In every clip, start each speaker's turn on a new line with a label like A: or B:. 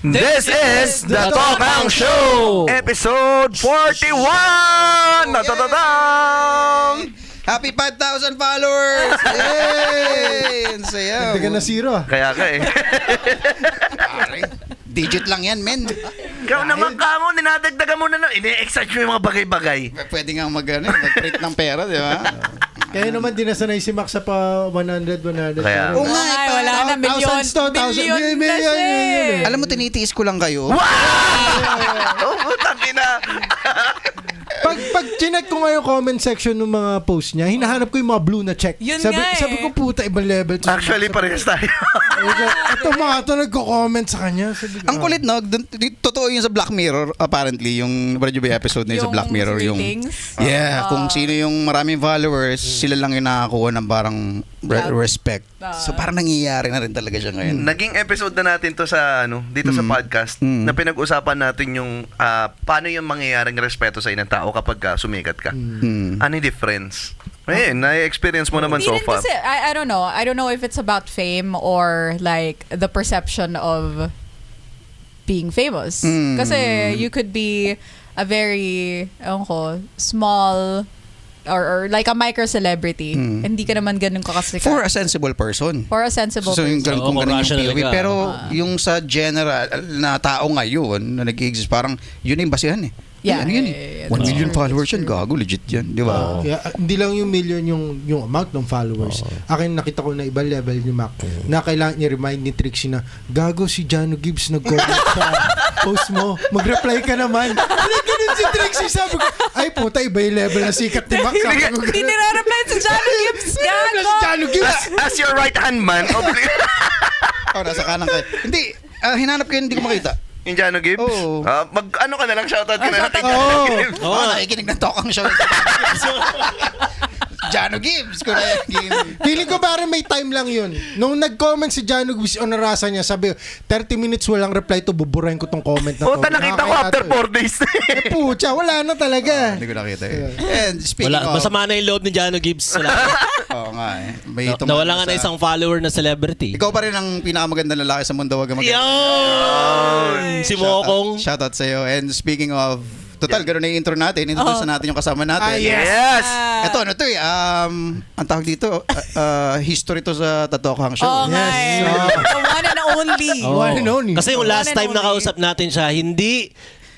A: This is the Tokang Show! Episode 41! Natatadang!
B: Happy 5,000 followers! Yay! Ang saya.
C: Hindi ka na zero.
A: Kaya ka eh.
B: Pare, digit lang yan, men.
A: Ikaw naman ka mo, ninadagdagan mo na lang. Ini-excite mo yung mga bagay-bagay.
B: Pwede nga mag-print ng pera, di ba?
C: Kaya naman di nasanay si Max sa pa 100.
A: Kaya-
B: Oo nga,
D: Ay, wala na, milyon.
C: Million.
B: Alam mo, tinitiis ko lang kayo.
A: Oh, putang ina.
C: Pag chinek ko nga yung comment section ng mga post niya, hinahanap ko yung mga blue na check.
D: Yun
C: Sabi,
D: nga eh.
C: sabi ko, puta, ibang level. to si
A: Actually,
C: Max.
A: parehas tayo.
C: Ito mga ito nagko-comment sa kanya. Sabi ko,
B: Ang kulit, no? Totoo yun sa Black Mirror, apparently, yung episode na yun sa Black Mirror. Yung
D: ratings.
B: Yeah, kung sino yung maraming followers, sila lang yung nakakuha ng parang respect. So parang nangyayari na rin talaga siya ngayon.
A: Naging episode na natin to sa dito sa podcast na pinag-usapan natin yung paano yung mangyayaring respeto sa inang tao kapag sumikat ka. Ano yung difference? Ayun, na-experience mo naman so
D: Hindi rin
A: far.
D: kasi, I don't know. I don't know if it's about fame or like the perception of being famous. Kasi you could be a very, ewan ko, small or like a micro celebrity. Hindi ka naman ganun kakasikat.
B: For a sensible person.
D: For a sensible
B: So yung
D: person.
B: kung ganun yung
E: rational
B: POV.
E: ka.
B: Pero yung sa general na tao ngayon na nag-exist, parang yun yung basihan eh.
D: Yeah,
B: Ano yun
D: yeah, yeah,
B: 1 million
D: true,
B: followers
D: that's
B: yan, gago, legit yan. Di ba?
C: Kaya hindi lang yung million yung amount ng followers. Akin nakita ko na ibang level ni Mac na kailangan niya remind ni Trixie na gago si Jano Gibbs nag-comment sa post mo. Mag-reply ka naman. Hindi ganun si Trixie. Sabi ko, ay puta, iba yung level na sikat ni Mac. Sabi ko,
D: Hindi nire-reply sa Jano Gibbs.
C: si
D: Gago!
C: Jano Gibbs.
A: As your right-hand man,
B: Oh, nasa kanan kayo. Hindi, hinanap ko yun, hindi ko makita.
A: yung Jano Gibbs?
B: Oo.
A: Ano ka na lang, shoutout ka na lang kay
D: shoutout.
A: Jano
C: Oo.
A: Gibbs.
B: Oh, nakikinig ng Tokang Show. Jano Gibbs. Ko na yung
C: Feeling ko parang may time lang yun. Nung nag-comment si Jano Gibbs, onarasa niya, sabi, 30 minutes walang reply to, buburahin ko tong comment na to.
A: Puta, nakita ko after 4 days.
C: Pucha, wala na talaga.
B: Hindi ko nakita eh. And speaking
E: Wala,
B: of...
E: masama na yung loob ni Jano Gibbs.
B: Oo nga eh. May
E: Nawala nga na isang follower na celebrity.
B: Ikaw pa rin ang pinakamagandang lalaki sa mundo. Wag ka mag-
E: Yun! Si Mokong.
B: Shoutout sa'yo. And speaking of... Total, gano'n na yung intro natin. Introduce na natin yung kasama natin.
A: Yes!
B: Ito, ano to eh. Ang tawag dito, history to sa Tokang Show.
D: Oo nga eh. The one and only.
C: One and only.
E: Kasi yung last
D: One and
E: time
D: only.
E: nakausap natin siya, hindi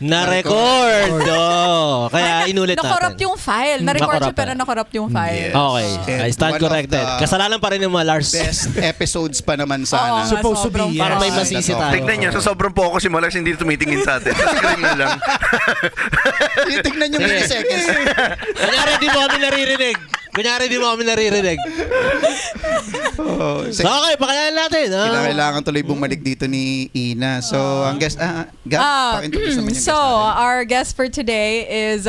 E: na-record. Oh, kaya inulit
D: Nakorrupt
E: natin.
D: yung file. Na-record siya
E: Nakorrupt
D: pero nakorrupt yung file.
E: Okay,
B: And
E: I stand
B: one of
E: corrected.
B: the
E: Kasalanan pa rin ng mga Lars.
B: Best episodes pa naman
D: Oo
B: sana.
D: nga,
C: Supposed to be,
D: sobrang
C: yes.
E: Para may
D: file.
E: masisi tayo.
A: Tignan nyo, sa sobrang focus si Malax, hindi tumitingin sa atin. Sa screen na lang.
B: Tignan yung milliseconds.
E: Kunyari, di mo kami naririnig. Okay, pakilala natin.
B: Kailangan tuloy bumalik dito ni Ina. So, ang guest, Gab, pa-introduce naman yung
D: So,
B: guest natin.
D: our guest for today is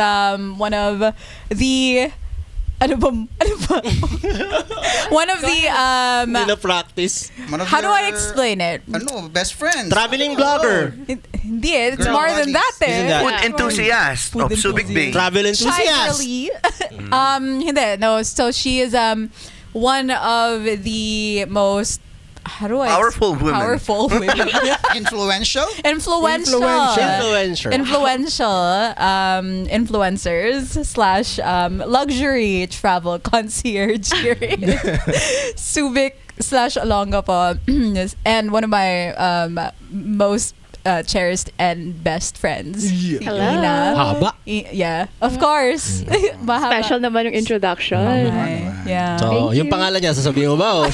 D: one of the one of the
E: Hindi na practice.
B: One of
D: how do I
B: your,
D: explain it?
B: best friends.
E: Traveling vlogger.
D: Hindi, it's
B: Girl
D: more than
B: buddies.
D: that eh.
E: Isn't that-
A: Food enthusiast of Subic Bay.
E: Travel enthusiast.
D: Shyly. Hindi, no. So she is one of the most
A: Powerful women.
D: Powerful women.
B: Influential?
D: Influential influencers / luxury travel concierge here in Subic / Olonga po. And one of my most cherished and best friends.
C: Yeah.
D: Ina.
E: Haba.
D: Yeah, of course. Mahaba.
F: Special naman yung introduction.
D: Ay, yeah.
E: So,
F: Thank
E: yung
F: you.
E: pangalan niya, sasabihin mo ba? O,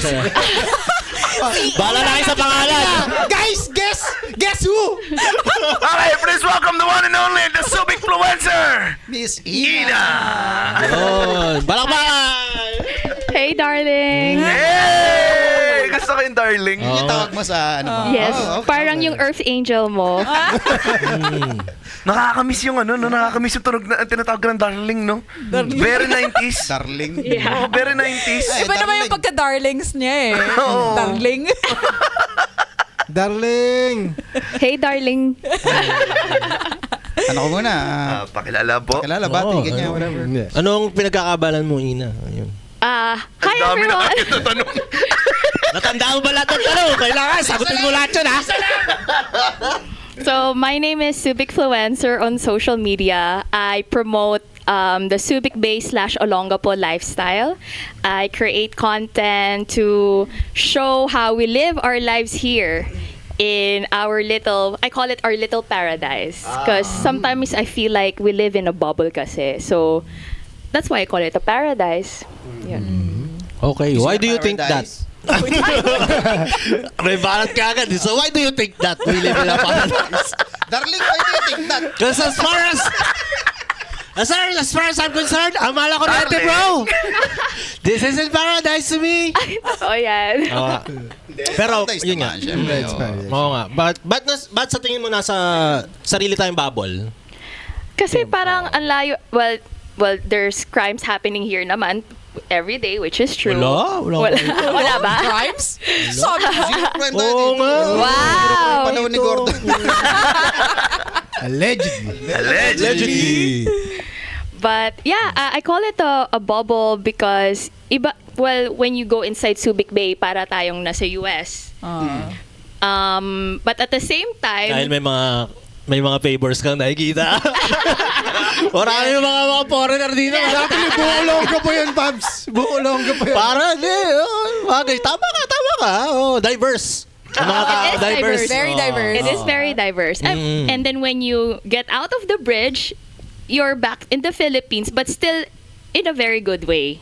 E: bahala na kayo sa pangalan.
C: Guys, guess who?
A: Okay, please welcome the one and only, the Subic influencer,
B: Miss
A: Ina!
E: Yun. Balakbakan!
F: Hey, darling!
A: Hey! Gusto ko yung darling.
B: Yung tawag mo sa ano mo?
F: Yes,
B: Oh, okay.
F: parang yung Earth Angel mo.
A: Nakakamiss yung nakakamiss yung tunog na tinatawag ng darling, no? Very 90s.
B: Darling.
F: Yeah.
A: Oh, very 90s.
B: Ay,
D: Iba naman
B: darling.
D: yung pagka-darlings niya eh.
A: Oo.
D: Darling.
C: Darling.
F: Hey, darling.
B: Ano ko muna?
A: Pakilala po.
B: Kilala, bati,
E: Oo,
B: ganyan,
E: ano.
B: whatever.
E: Anong pinagkakabalan mo, Ina? Ayun.
F: Hi
A: Ang dami na
F: everyone.
A: kayo tatanong.
E: Natandaan mo ba lahat ng tanong? Kailangan, sagutin mo lahat yun, ha?
F: So, my name is Subicfluencer on social media. I promote the Subic Bay / Olongapo lifestyle. I create content to show how we live our lives here in our little, I call it our little paradise. Because sometimes I feel like we live in a bubble kasi. So, that's why I call it a paradise. Yeah.
E: Okay, why do you think that? May balat ka agad. So why do you think that we live in a paradise?
B: Darling, why do you think that?
E: Because as far as I'm concerned, amala ko natin, bro. This isn't paradise to me.
F: Oh, yan.
E: Pero,
B: Paradise
E: yun nga.
B: naman, syempre,
C: It's paradise.
E: Oo nga. Ba't sa tingin mo nasa sarili tayong bubble?
F: Kasi parang ang layo, well, there's crimes happening here naman every day, which is true.
E: Wala.
F: Wala ba?
D: Crimes? Sabi mo.
E: Oo nga.
F: Wow!
B: Panahon ni Gordon.
C: Allegedly.
F: But yeah, I call it a bubble because when you go inside Subic Bay, para tayong nasa US. But at the same time,
E: Dahil may mga favors kang nakikita. Marami yung mga foreigner dito.
C: Buong longga po yun, Pabs. Buong longga po yun.
E: Para, bagay. Tama ka. Oh, diverse. Ang mga
F: It is diverse.
D: Very diverse.
F: it is very diverse. And then when you get out of the bridge, you're back in the Philippines, but still in a very good way.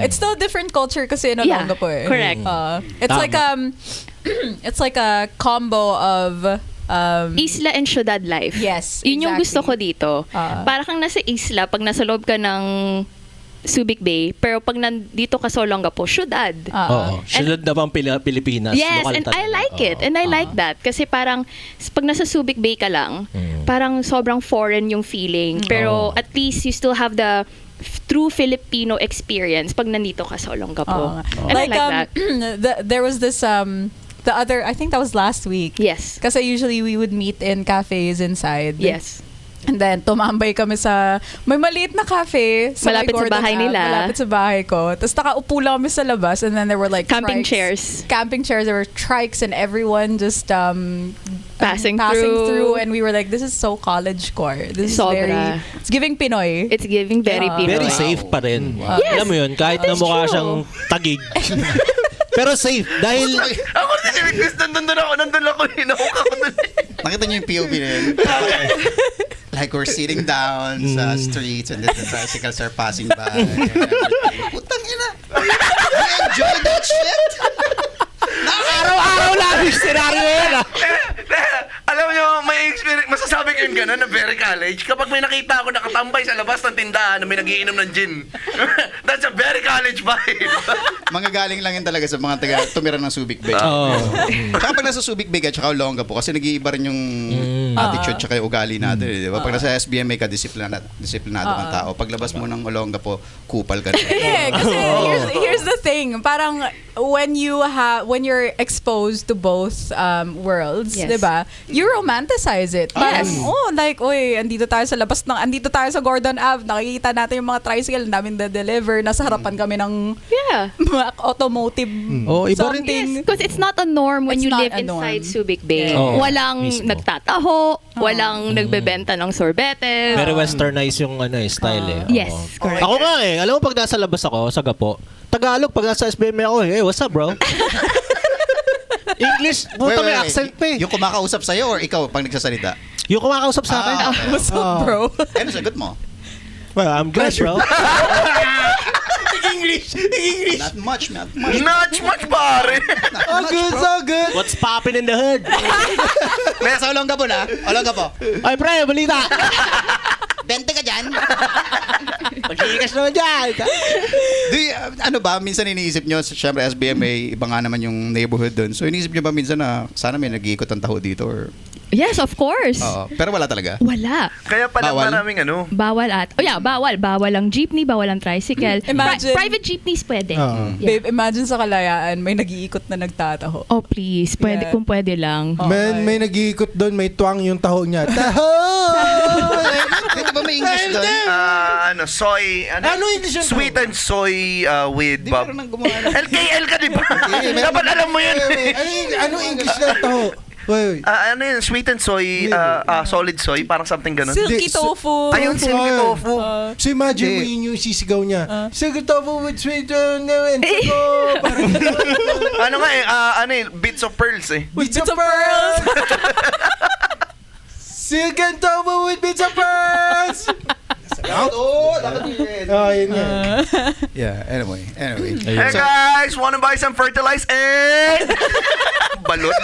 D: It's still a different culture kasi in
F: Yeah,
D: Olongapo eh.
F: correct.
D: It's
E: Tama.
D: like it's like a combo of
F: Isla and syudad life.
D: Yes,
F: Yun yung gusto ko
D: exactly.
F: dito. Para kang nasa isla pag nasa loob ka ng Subic Bay, pero pag nandito ka sa Olongapo, syudad.
E: Oo. Sunod na bang Pilipinas?
F: Yes,
E: Lokal
F: and
E: talaga.
F: I like it. And I like that. Kasi parang, pag nasa Subic Bay ka lang, parang sobrang foreign yung feeling. Pero at least you still have the true Filipino experience pag nandito ka sa Olongapo. And I like that.
D: there was this the other, I think that was last week.
F: Yes.
D: Kasi usually we would meet in cafes inside.
F: Yes.
D: And then, tumambay kami sa, may maliit na cafe.
F: Malapit sa
D: Gordon
F: bahay
D: Ave,
F: nila.
D: Malapit sa bahay ko. Tapos nakaupo lang kami sa labas and then there were like
F: Camping
D: trikes.
F: chairs.
D: Camping chairs. There were trikes and everyone just
F: Passing
D: through.
F: through.
D: And we were like, this is so college core. This is
F: Sobra.
D: it's giving Pinoy.
F: It's giving very Pinoy.
E: Very safe pa rin.
F: Yes,
E: Alam mo yun, kahit na
F: that is
E: mukha
F: true.
E: siyang tagig. Pero safe. Dahil,
A: Ako din, nandun ako, hinahok ako dun.
B: Nakita niyo yung POV na yun? Like we're sitting down sa streets and then the tricycles are passing by. Putang ina. I enjoy that shit.
E: araw-araw lang yung scenario yun.
A: Alam nyo, may experience, masasabi ko yun gano'n na very college. Kapag may nakita ako nakatambay sa labas ng tindahan na may nagiinom ng gin. That's a very college vibe.
B: Mga galing lang yun talaga sa mga taga tumira ng Subic Bay.
E: Oo.
B: Tsaka pag nasa Subic Bay ka, tsaka Olongapo, kasi nag-iiba rin yung attitude tsaka yung ugali natin. Di ba? Pag nasa SBMA ka, disiplinado kang tao. Paglabas mo ng Olongapo, kupal ka rin.
D: Yeah, kasi here's the thing. Parang when you're exposed to both worlds,
F: Yes.
D: 'di ba? You romanticize it. Parang, andito tayo sa Gordon Ave, nakikita natin yung mga tricycle, namin deliver, nasa harapan kami ng
F: Yeah.
D: mga automotive
E: Oh, iba rin.
D: something.
F: Because it's not a norm when
D: It's
F: you
D: not
F: live
D: a norm.
F: inside Subic Bay.
E: Yeah. Oo,
F: Walang
E: mismo.
F: nagtataho, walang nagbebenta ng sorbetes.
E: Very westernized yung style eh. Oo.
F: Yes, correct.
E: Ako nga alam mo pag nasa labas ako, sa Gapo, Tagalog, pag nasa SBM ako, hey, what's up bro? English, puta may accent pa eh.
B: Yung kumakausap sa'yo or ikaw pag nagsasalita?
E: Yung kumakausap sa akin,
D: What's up, bro?
B: Ano sagot mo?
E: well, I'm good bro.
B: English. Not much.
A: Not much, pare.
C: So good.
E: What's poppin' in the hood?
B: Kaya sa Olongapo na? Olongapo.
E: Ay pre, balita!
B: 20 ka dyan?
E: Pag-iikas naman dyan!
B: Ano ba, minsan iniisip nyo, syempre SBMA, iba nga naman yung neighborhood dun. So iniisip nyo ba minsan na sana may nag-iikot ang taho dito? Or,
F: Yes, of course.
B: pero wala talaga.
F: Wala.
A: Kaya pala
B: Bawal?
A: maraming
F: Bawal bawal. Bawal ang jeepney, bawal ang tricycle.
D: Imagine-
F: Private jeepneys pwede.
C: Oo.
F: Yeah.
D: Babe, imagine sa Kalayaan, may nag-iikot na nagtataho.
F: Oh, please. Pwede,
D: Yeah.
F: kung pwede lang.
D: Oh,
C: May nag-iikot doon, may twang yung taho niya. Taho!
B: Dito ba may English doon?
A: Soy,
C: Ano English yun?
A: Sweet and soy with
B: Di
A: Bob.
B: meron nang gumawa ng...
A: LKL ka, di ba?
B: meron
A: Dapat alam mo yun.
C: Ano English na taho? Wait.
A: Ano yun? Sweet and soy, solid soy, parang something ganun.
D: Silky
C: Hindi, so-
D: tofu.
A: Ayun, silky tofu.
C: So imagine mo
B: Hindi.
C: yun yung sisigaw niya. Silky tofu with sweet and sago. Parang
A: Ano nga bits of pearls eh.
C: with bits of pearls. Silky and tofu with bits of pearls. Oh, yun yan.
B: Yeah, anyway.
A: Hey
B: So,
A: guys, wanna buy some fertilized egg? Balot.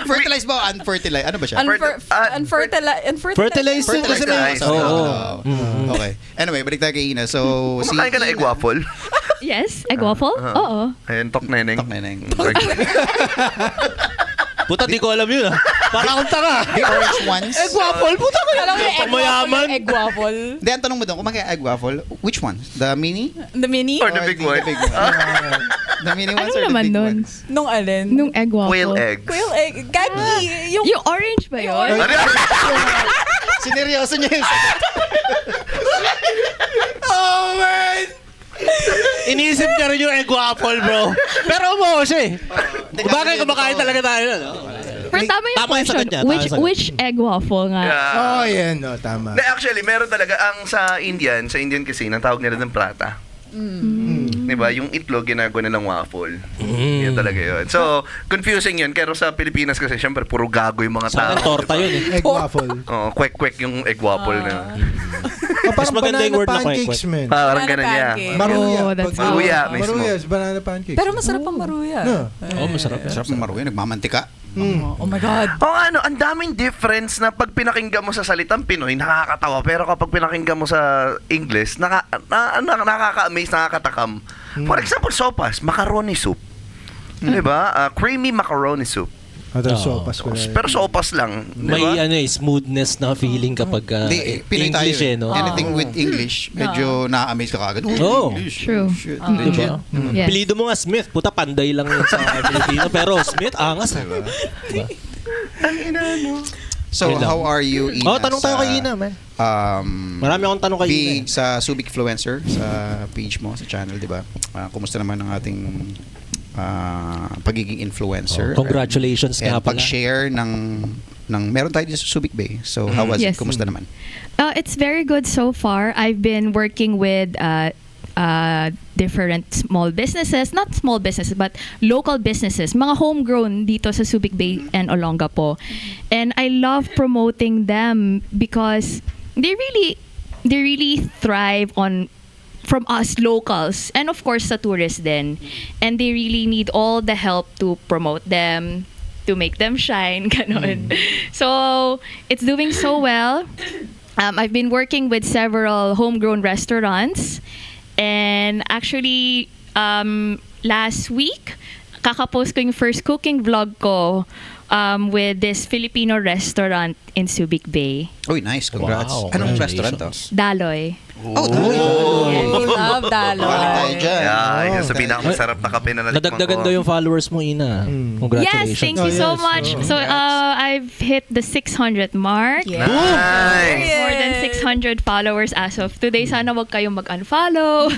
B: fertilize ba o unfertilize? Ano ba siya?
D: Fertilizer.
E: Fertilizer kasi may...
A: Fertilize.
E: Oo.
B: Okay. Anyway, balik tayo kay Ina. So,
A: Kumakain ka ng egg waffle?
F: Yes, egg waffle? Oo.
A: Ayun, tok neneng.
B: Tok neneng.
E: Puta, di ko alam yun ah. Para akong tanga.
B: The orange ones.
E: Egg waffle, puta ka.
D: Alam mo yung egg waffle,
E: Mayaman.
D: yung egg waffle.
B: Hindi, ang tanong mo doon, kumakain egg waffle, which one? The mini?
D: The mini?
A: Or the big one?
B: The big one. The mini ones
F: Ano
B: or the
F: naman
B: big
F: nun?
B: ones?
D: Nung alin?
F: Nung egg waffle.
A: Quail eggs.
D: Quail egg. Gagi.
F: Yung orange ba yun?
A: Ano?
B: Sineryoso niya yun.
C: Oh, man!
E: Iniisip niya rin yung egg waffle, bro. Pero mo siya eh. Bagay kumakain talaga tayo. No?
F: Pero tama yung
E: Tama yung
F: question.
E: sagot niya, tama yung sagot.
F: Which egg waffle nga?
A: Yeah.
C: Oh, yan. No, tama.
A: Actually, meron talaga ang sa Indian cuisine, ang tawag nila ng prata. Diba? Yung itlog, ginagawa nilang waffle. Yan talaga yun. So, confusing yun. Pero sa Pilipinas kasi, syempre, puro gago yung mga
E: Sa akin,
A: tao.
E: torta yun eh.
C: Egg waffle.
A: Oo, kwek-kwek yung egg waffle na.
C: Oh, parang
E: maganda
C: banana
E: yung word na
C: pancakes,
E: kwek-kwek.
C: man.
A: Parang
D: Banana
A: ganun niya.
D: pancake.
C: Maruya.
F: Oh, that's
C: Pag-
A: Maruya mismo.
C: Maruya, banana pancakes.
D: Pero masarap ang maruya.
C: No.
E: Oh, masarap yan.
B: Sarap ng maruya, nagmamantika.
D: Oh my God.
A: Ang daming difference na pag pinakinggan mo sa salitang Pinoy, nakakatawa. Pero kapag pinakinggan mo sa English, nakaka-amaze, nakakatakam. For example, sopas, macaroni soup. Diba? Creamy macaroni soup.
C: Other
E: Oo.
C: sopas ko na.
A: Pero sopas lang.
E: May
A: Diba?
E: smoothness na feeling kapag
B: Hindi, Pinoy tayo.
E: English eh, no?
B: Anything with English, medyo na-amaze ka kagad.
E: Oo.
B: English.
F: True.
B: Shit,
E: Diba?
B: legit.
F: Yes.
E: Pilido mo nga Smith. Puta, panday lang yun sa Pilipino. Pero Smith, angas. Diba?
B: So,
E: Yun lang.
B: how are you, Ina?
E: Oh, tanong tayo
B: sa,
E: kay Ina, man.
B: Marami
E: akong tanong kay
B: being
E: Ina eh.
B: sa Subic Influencer, sa page mo, sa channel, di ba? Kumusta naman ang ating pagiging influencer?
E: Oh, congratulations nga
B: And
E: pala.
B: pag-share ng meron tayo dito sa Subic Bay. So, how was it?
F: Yes.
B: Kumusta naman?
F: It's very good so far. I've been working with different small businesses, not small businesses, but local businesses, mga homegrown dito sa Subic Bay and Olongapo. And I love promoting them because they really thrive on from us locals and of course sa tourists din. And they really need all the help to promote them, to make them shine, ganon. So, it's doing so well. I've been working with several homegrown restaurants. And actually, last week, kakapost ko yung first cooking vlog ko with this Filipino restaurant in Subic Bay.
B: Uy, nice. Congrats.
E: Wow,
B: Anong
E: congratulations.
B: restaurant to?
F: Daloy.
B: Oh,
D: Yes, love
B: Balik tayo
D: daloy.
B: dyan.
A: Yeah, yung sa pinakamasarap na kape na nalikman
E: Nadagdagan
A: ko.
E: daw yung followers mo, Ina.
F: Yes,
E: Congratulations.
F: thank you so
C: yes.
F: much.
C: Oh.
F: So I've hit the 600 mark.
D: Yeah.
A: Nice!
F: More than 600 followers as of today. Sana wag kayong mag-unfollow.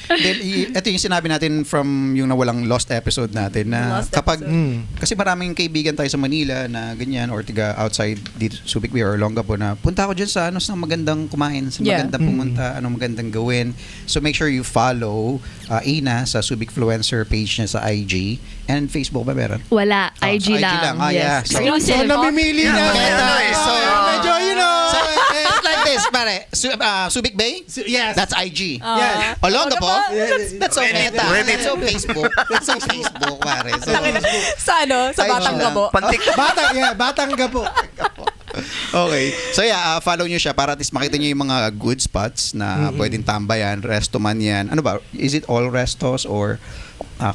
B: Then, ito yung sinabi natin from yung nawalang lost episode natin na
D: Lost
B: kapag
D: episode.
B: kasi maraming kaibigan tayo sa Manila na ganyan or tiga outside dito Subic Bay or Olongapo na punta ako dyan sa sa magandang kumain, sa
D: Yeah.
B: magandang pumunta, anong magandang gawin. So make sure you follow Ina sa Subic Influencer page niya sa IG and Facebook ba meron?
F: Wala,
B: Oh,
F: IG
B: sa IG
F: lang.
B: lang. Ah, yeah.
F: Yes.
B: So-
F: Exclusive.
C: So, namimili na.
B: So,
C: Medyo,
B: So, it's like this, pare. Subic Bay?
C: Yes.
B: That's IG.
C: Yes.
B: Olongapo?
C: Yes.
B: That's on
A: Reddit.
B: Meta.
A: Reddit.
B: That's on Facebook. That's on Facebook, pare. So,
D: Sa ano? Sa
B: IG
D: Batang
B: lang.
D: Gabo.
C: Batang gapo.
B: okay. So yeah, follow nyo siya para at least makita nyo yung mga good spots na pwedeng tambayan, resto man yan. Ano ba? Is it all restos or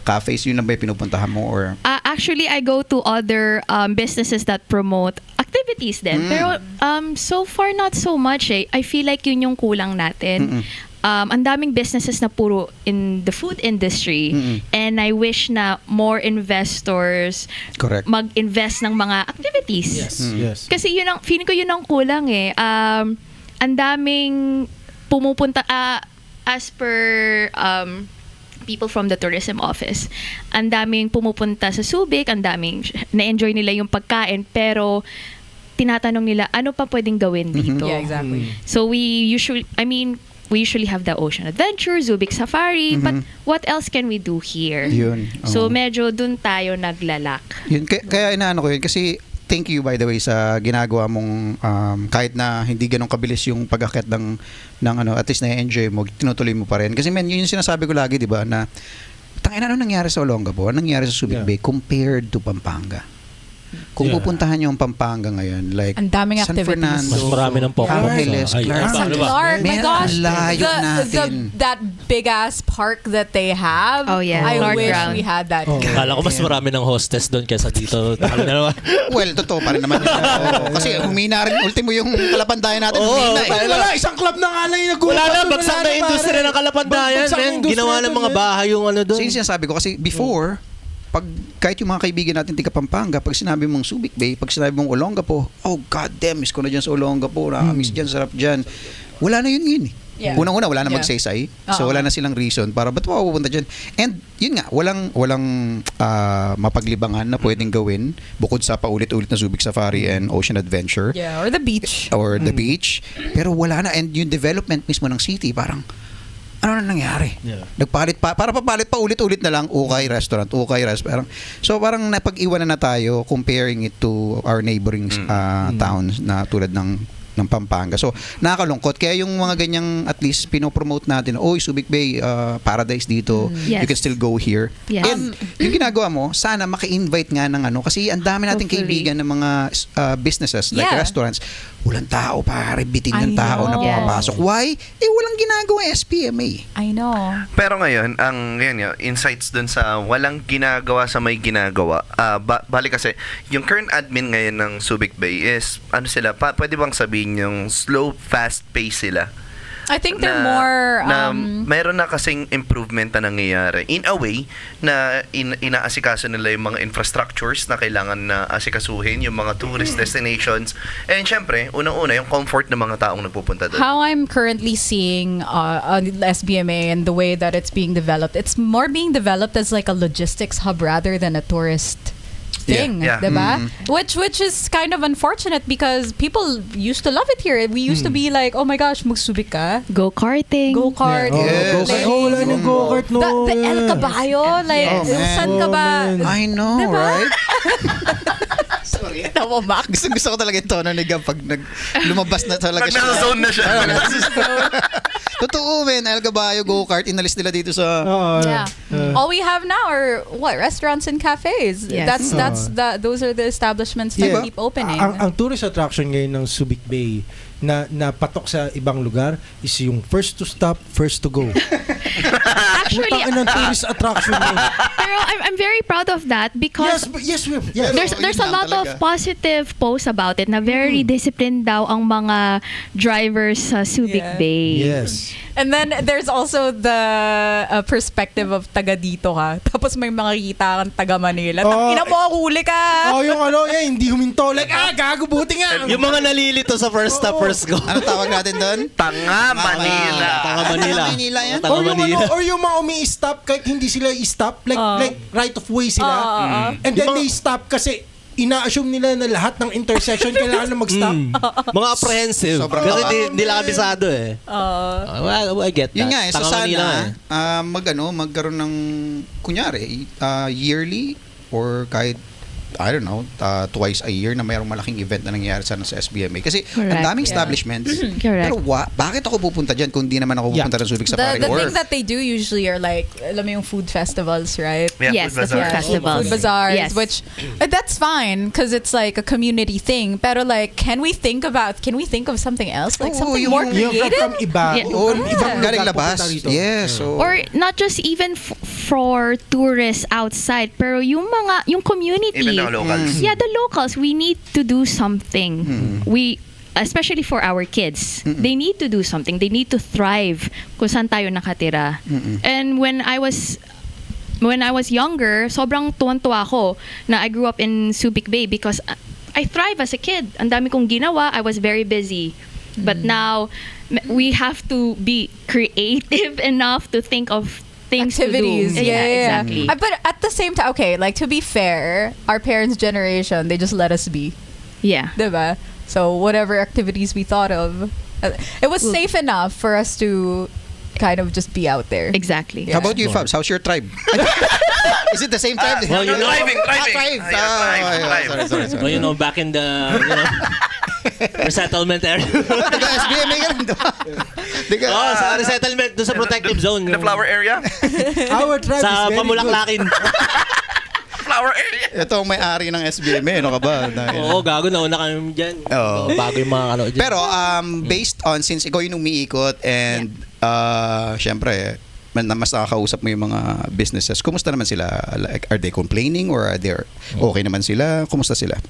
B: cafes? Yun lang ba yung pinupuntahan mo? Or
F: Actually, I go to other businesses that promote activities din. Pero so far, not so much eh. I feel like yun yung kulang natin. ang daming businesses na puro in the food industry. And I wish na more investors
B: Correct.
F: mag-invest ng mga activities.
C: Yes.
F: Kasi yun ang, feeling ko yun ang kulang eh. Ang daming pumupunta, as per people from the tourism office, ang daming pumupunta sa Subic, ang daming na-enjoy nila yung pagkain, pero tinatanong nila, ano pa pwedeng gawin dito?
D: Yeah, exactly.
F: So we usually have the Ocean Adventure, Subic Safari, but what else can we do here?
B: Yun.
F: So
B: Oo.
F: medyo dun tayo naglalak.
B: Yun, kaya inaano ko yun kasi thank you by the way sa ginagawa mong kahit na hindi ganun kabilis yung pag-akyat ng ano, at least na-enjoy mo, tinutuloy mo pa rin. Kasi men, yun yung sinasabi ko lagi, di ba, na tangina, ano nangyari sa Olongapo? Ano nangyari sa Subic Bay compared to Pampanga? Kung pupuntahan niyo ang Pampanga ngayon, like
D: Ang daming
B: San
D: activities.
B: Fernando,
E: Mas marami ng Pokemon.
B: Angeles, Clark.
D: San Clark, my
B: Meron,
D: gosh.
B: ang layo natin.
D: That big ass park that they have.
F: Oh, yeah.
D: I
F: Clark
D: wish
F: Ground.
D: we had that.
C: Oh.
D: here.
E: Kala ko mas marami ng hostess doon kaysa dito. Talo na naman.
B: Well, totoo pa rin naman yun. Oo, kasi humina rin, ultimo yung kalapandayan natin,
E: Oo,
B: humina eh.
E: tayo
C: Wala, isang club na nga lang yung nag-uupa.
E: Wala na,
C: doon,
E: bagsak
C: wala
E: na
C: na,
E: industry
C: pare.
E: ng Kalapandayan,
C: Bagsak na
E: man.
C: industry
E: Ginawa ng
C: doon,
E: mga
C: eh.
E: bahay yung ano doon.
B: So yun sinasabi ko kasi before, pag kahit yung mga kaibigan natin tiga Pampanga, pag sinabi mong Subic Bay, pag sinabi mong Olongapo, oh god damn, miss ko na dyan sa Olongapo, miss dyan, sarap dyan. Wala na yun eh.
D: Yeah.
B: Unang-una, wala na
D: Yeah.
B: magsaysay. So
D: Oo.
B: wala na silang reason para ba't pa pupunta dyan. And yun nga, walang mapaglibangan na pwedeng gawin bukod sa paulit-ulit na Subic Safari and Ocean Adventure
D: Yeah, or the beach.
B: or the beach. Pero wala na. And yung development mismo ng city, parang ano na nangyari?
C: Yeah.
B: Nagpalit pa, para papalit pa ulit-ulit na lang, ukay restaurant. So parang napag-iwan na tayo comparing it to our neighboring towns na tulad ng Pampanga. So, nakakalungkot. Kaya yung mga ganyang at least pinopromote natin, oy, Subic Bay, paradise dito.
F: Yes.
B: You can still go here.
F: Yes.
B: And yung ginagawa mo, sana maki-invite nga ng ano. Kasi ang dami nating
F: Hopefully.
B: kaibigan ng mga businesses like
D: Yeah.
B: restaurants. Walang tao, pare. Bitin ng
D: I
B: tao na
D: know.
B: pumapasok. Why? Walang ginagawa SPMA.
D: I know.
A: Pero ngayon, ngayon, insights dun sa walang ginagawa sa may ginagawa. Bali kasi, yung current admin ngayon ng Subic Bay is, ano sila, pwede bang sabihin yung slow, fast pace sila?
D: I think they're more
A: meron na kasing improvement na nangyayari in a way na inaasikaso nila yung mga infrastructures na kailangan na asikasuhin, yung mga tourist destinations, and syempre unang-una yung comfort ng mga taong nagpupunta doon.
D: How I'm currently seeing SBMA and the way that it's being developed, it's more being developed as like a logistics hub rather than a tourist thing,
A: Yeah.
D: diba? Which is kind of unfortunate because people used to love it here. We used to be like, oh my gosh, magsubik ka,
F: Go-karting.
D: go-kart,
B: Yes.
D: like,
C: Oh, wala na go-kart, no.
D: the El Caballo, like,
B: Oh, man.
D: saan ka ba?
C: Oh, man.
B: I know,
D: Diba?
B: right? Sorry.
D: Tawa, Mac.
B: Gusto ko talaga yung tono ni Gab pag lumabas na talaga siya.
A: Nasa-zone na siya.
B: Totoo, men. El Caballo, go-kart. Inalis nila dito sa...
D: Yeah. All we have now are restaurants and cafes.
F: Yes.
D: Those are the establishments that
C: Yeah.
D: keep opening.
C: Ang tourist attraction ngayon ng Subic Bay na patok sa ibang lugar is yung first to stop, first to go.
F: Actually,
C: Putang ina ng tourist attraction yun.
F: pero I'm very proud of that because
C: Yes.
F: there's a
B: Yun lang
F: lot of
B: talaga.
F: positive posts about it na very disciplined daw ang mga drivers sa Subic
D: Yeah.
F: Bay.
C: Yes.
D: And then there's also the perspective of taga dito ka. Tapos may makikita kang taga Manila.
C: Oh,
D: Ina mo, huli ka!
C: Oh, yung hindi huminto. Like, gago, buti nga.
E: Yung mga nalilito sa first stop, first go.
B: Ano tawag natin doon?
A: Tanga Manila.
E: Tanga Manila.
B: Manila yan?
E: Tanga Manila.
C: Or yung mga umi-stop kahit hindi sila i-stop, like right of way sila. And then they stop kasi ina-assume nila na lahat ng intersection kailangan na mag-stop.
E: Mga apprehensive.
B: Sobrang
E: Kasi
B: tama.
E: di lang kabisado eh. Well, I get that.
B: Yun nga eh, so
E: Tanga Manila
B: sana magkaroon ng kunyari yearly or kahit I don't know, twice a year na mayroong malaking event na nangyayari sana sa SBMA. Kasi ang
F: Correct.
B: daming
D: Yeah.
B: establishments.
F: Correct.
B: Pero bakit ako pupunta dyan kung di naman ako
C: Yeah.
B: pupunta ng Subic
D: The
B: Safari?
D: thing
B: Or
D: that they do usually are like, alam mo yung food festivals, right?
A: Yeah,
F: Yes,
A: food
F: the food
A: bazaar.
F: festivals.
D: Food bazaars,
F: Yes.
D: which that's fine because it's like a community thing. Pero like, can we think of something else, like
B: Oo,
D: something
B: yung-
D: more
C: Yung
D: creative?
C: from iba.
F: Yeah.
B: Oh,
C: From
B: ibang
C: ibang
B: galing
C: lugar
B: labas.
C: pupunta rito.
B: Yes. So,
F: Or not just even for tourists outside, pero yung community.
A: Even the locals.
F: Yeah, the locals, we need to do something. We especially for our kids, they need to do something. They need to thrive kung saan tayo nakatira. And when I was younger, sobrang tuwan-tuwa ako na I grew up in Subic Bay because I thrive as a kid. Ang dami kong ginawa. I was very busy. But now, we have to be creative enough to think of things
D: Activities.
F: to do.
D: Yeah.
F: Exactly.
D: But at the same time, okay, like to be fair, our parents' generation, they just let us be.
F: Yeah.
D: Diba? So whatever activities we thought of, it was safe enough for us to kind of just be out there.
F: Exactly.
D: Yeah.
B: How about you, Fabs? How's your tribe? Is it the same tribe?
E: well, you know-
A: Driving.
B: Tribe. Sorry.
E: Well, you know, back in the, resettlement area.
B: SBMA ka rin, diba?
E: Oh, sa resettlement, doon sa protective zone.
A: In the flower area?
C: Our tribe is
E: Sa
C: very
E: Pamulaklakin.
A: Flower area.
B: Ito ang may-ari ng SBMA. Ano ka ba?
E: Oo, gago na una kami dyan.
B: Oo.
E: Bago yung mga ano dyan.
B: Pero based on, since ikaw yung umiikot and syempre, mas nakakausap mo yung mga businesses, kumusta naman sila? Like, are they complaining or are they okay naman sila? Kumusta sila?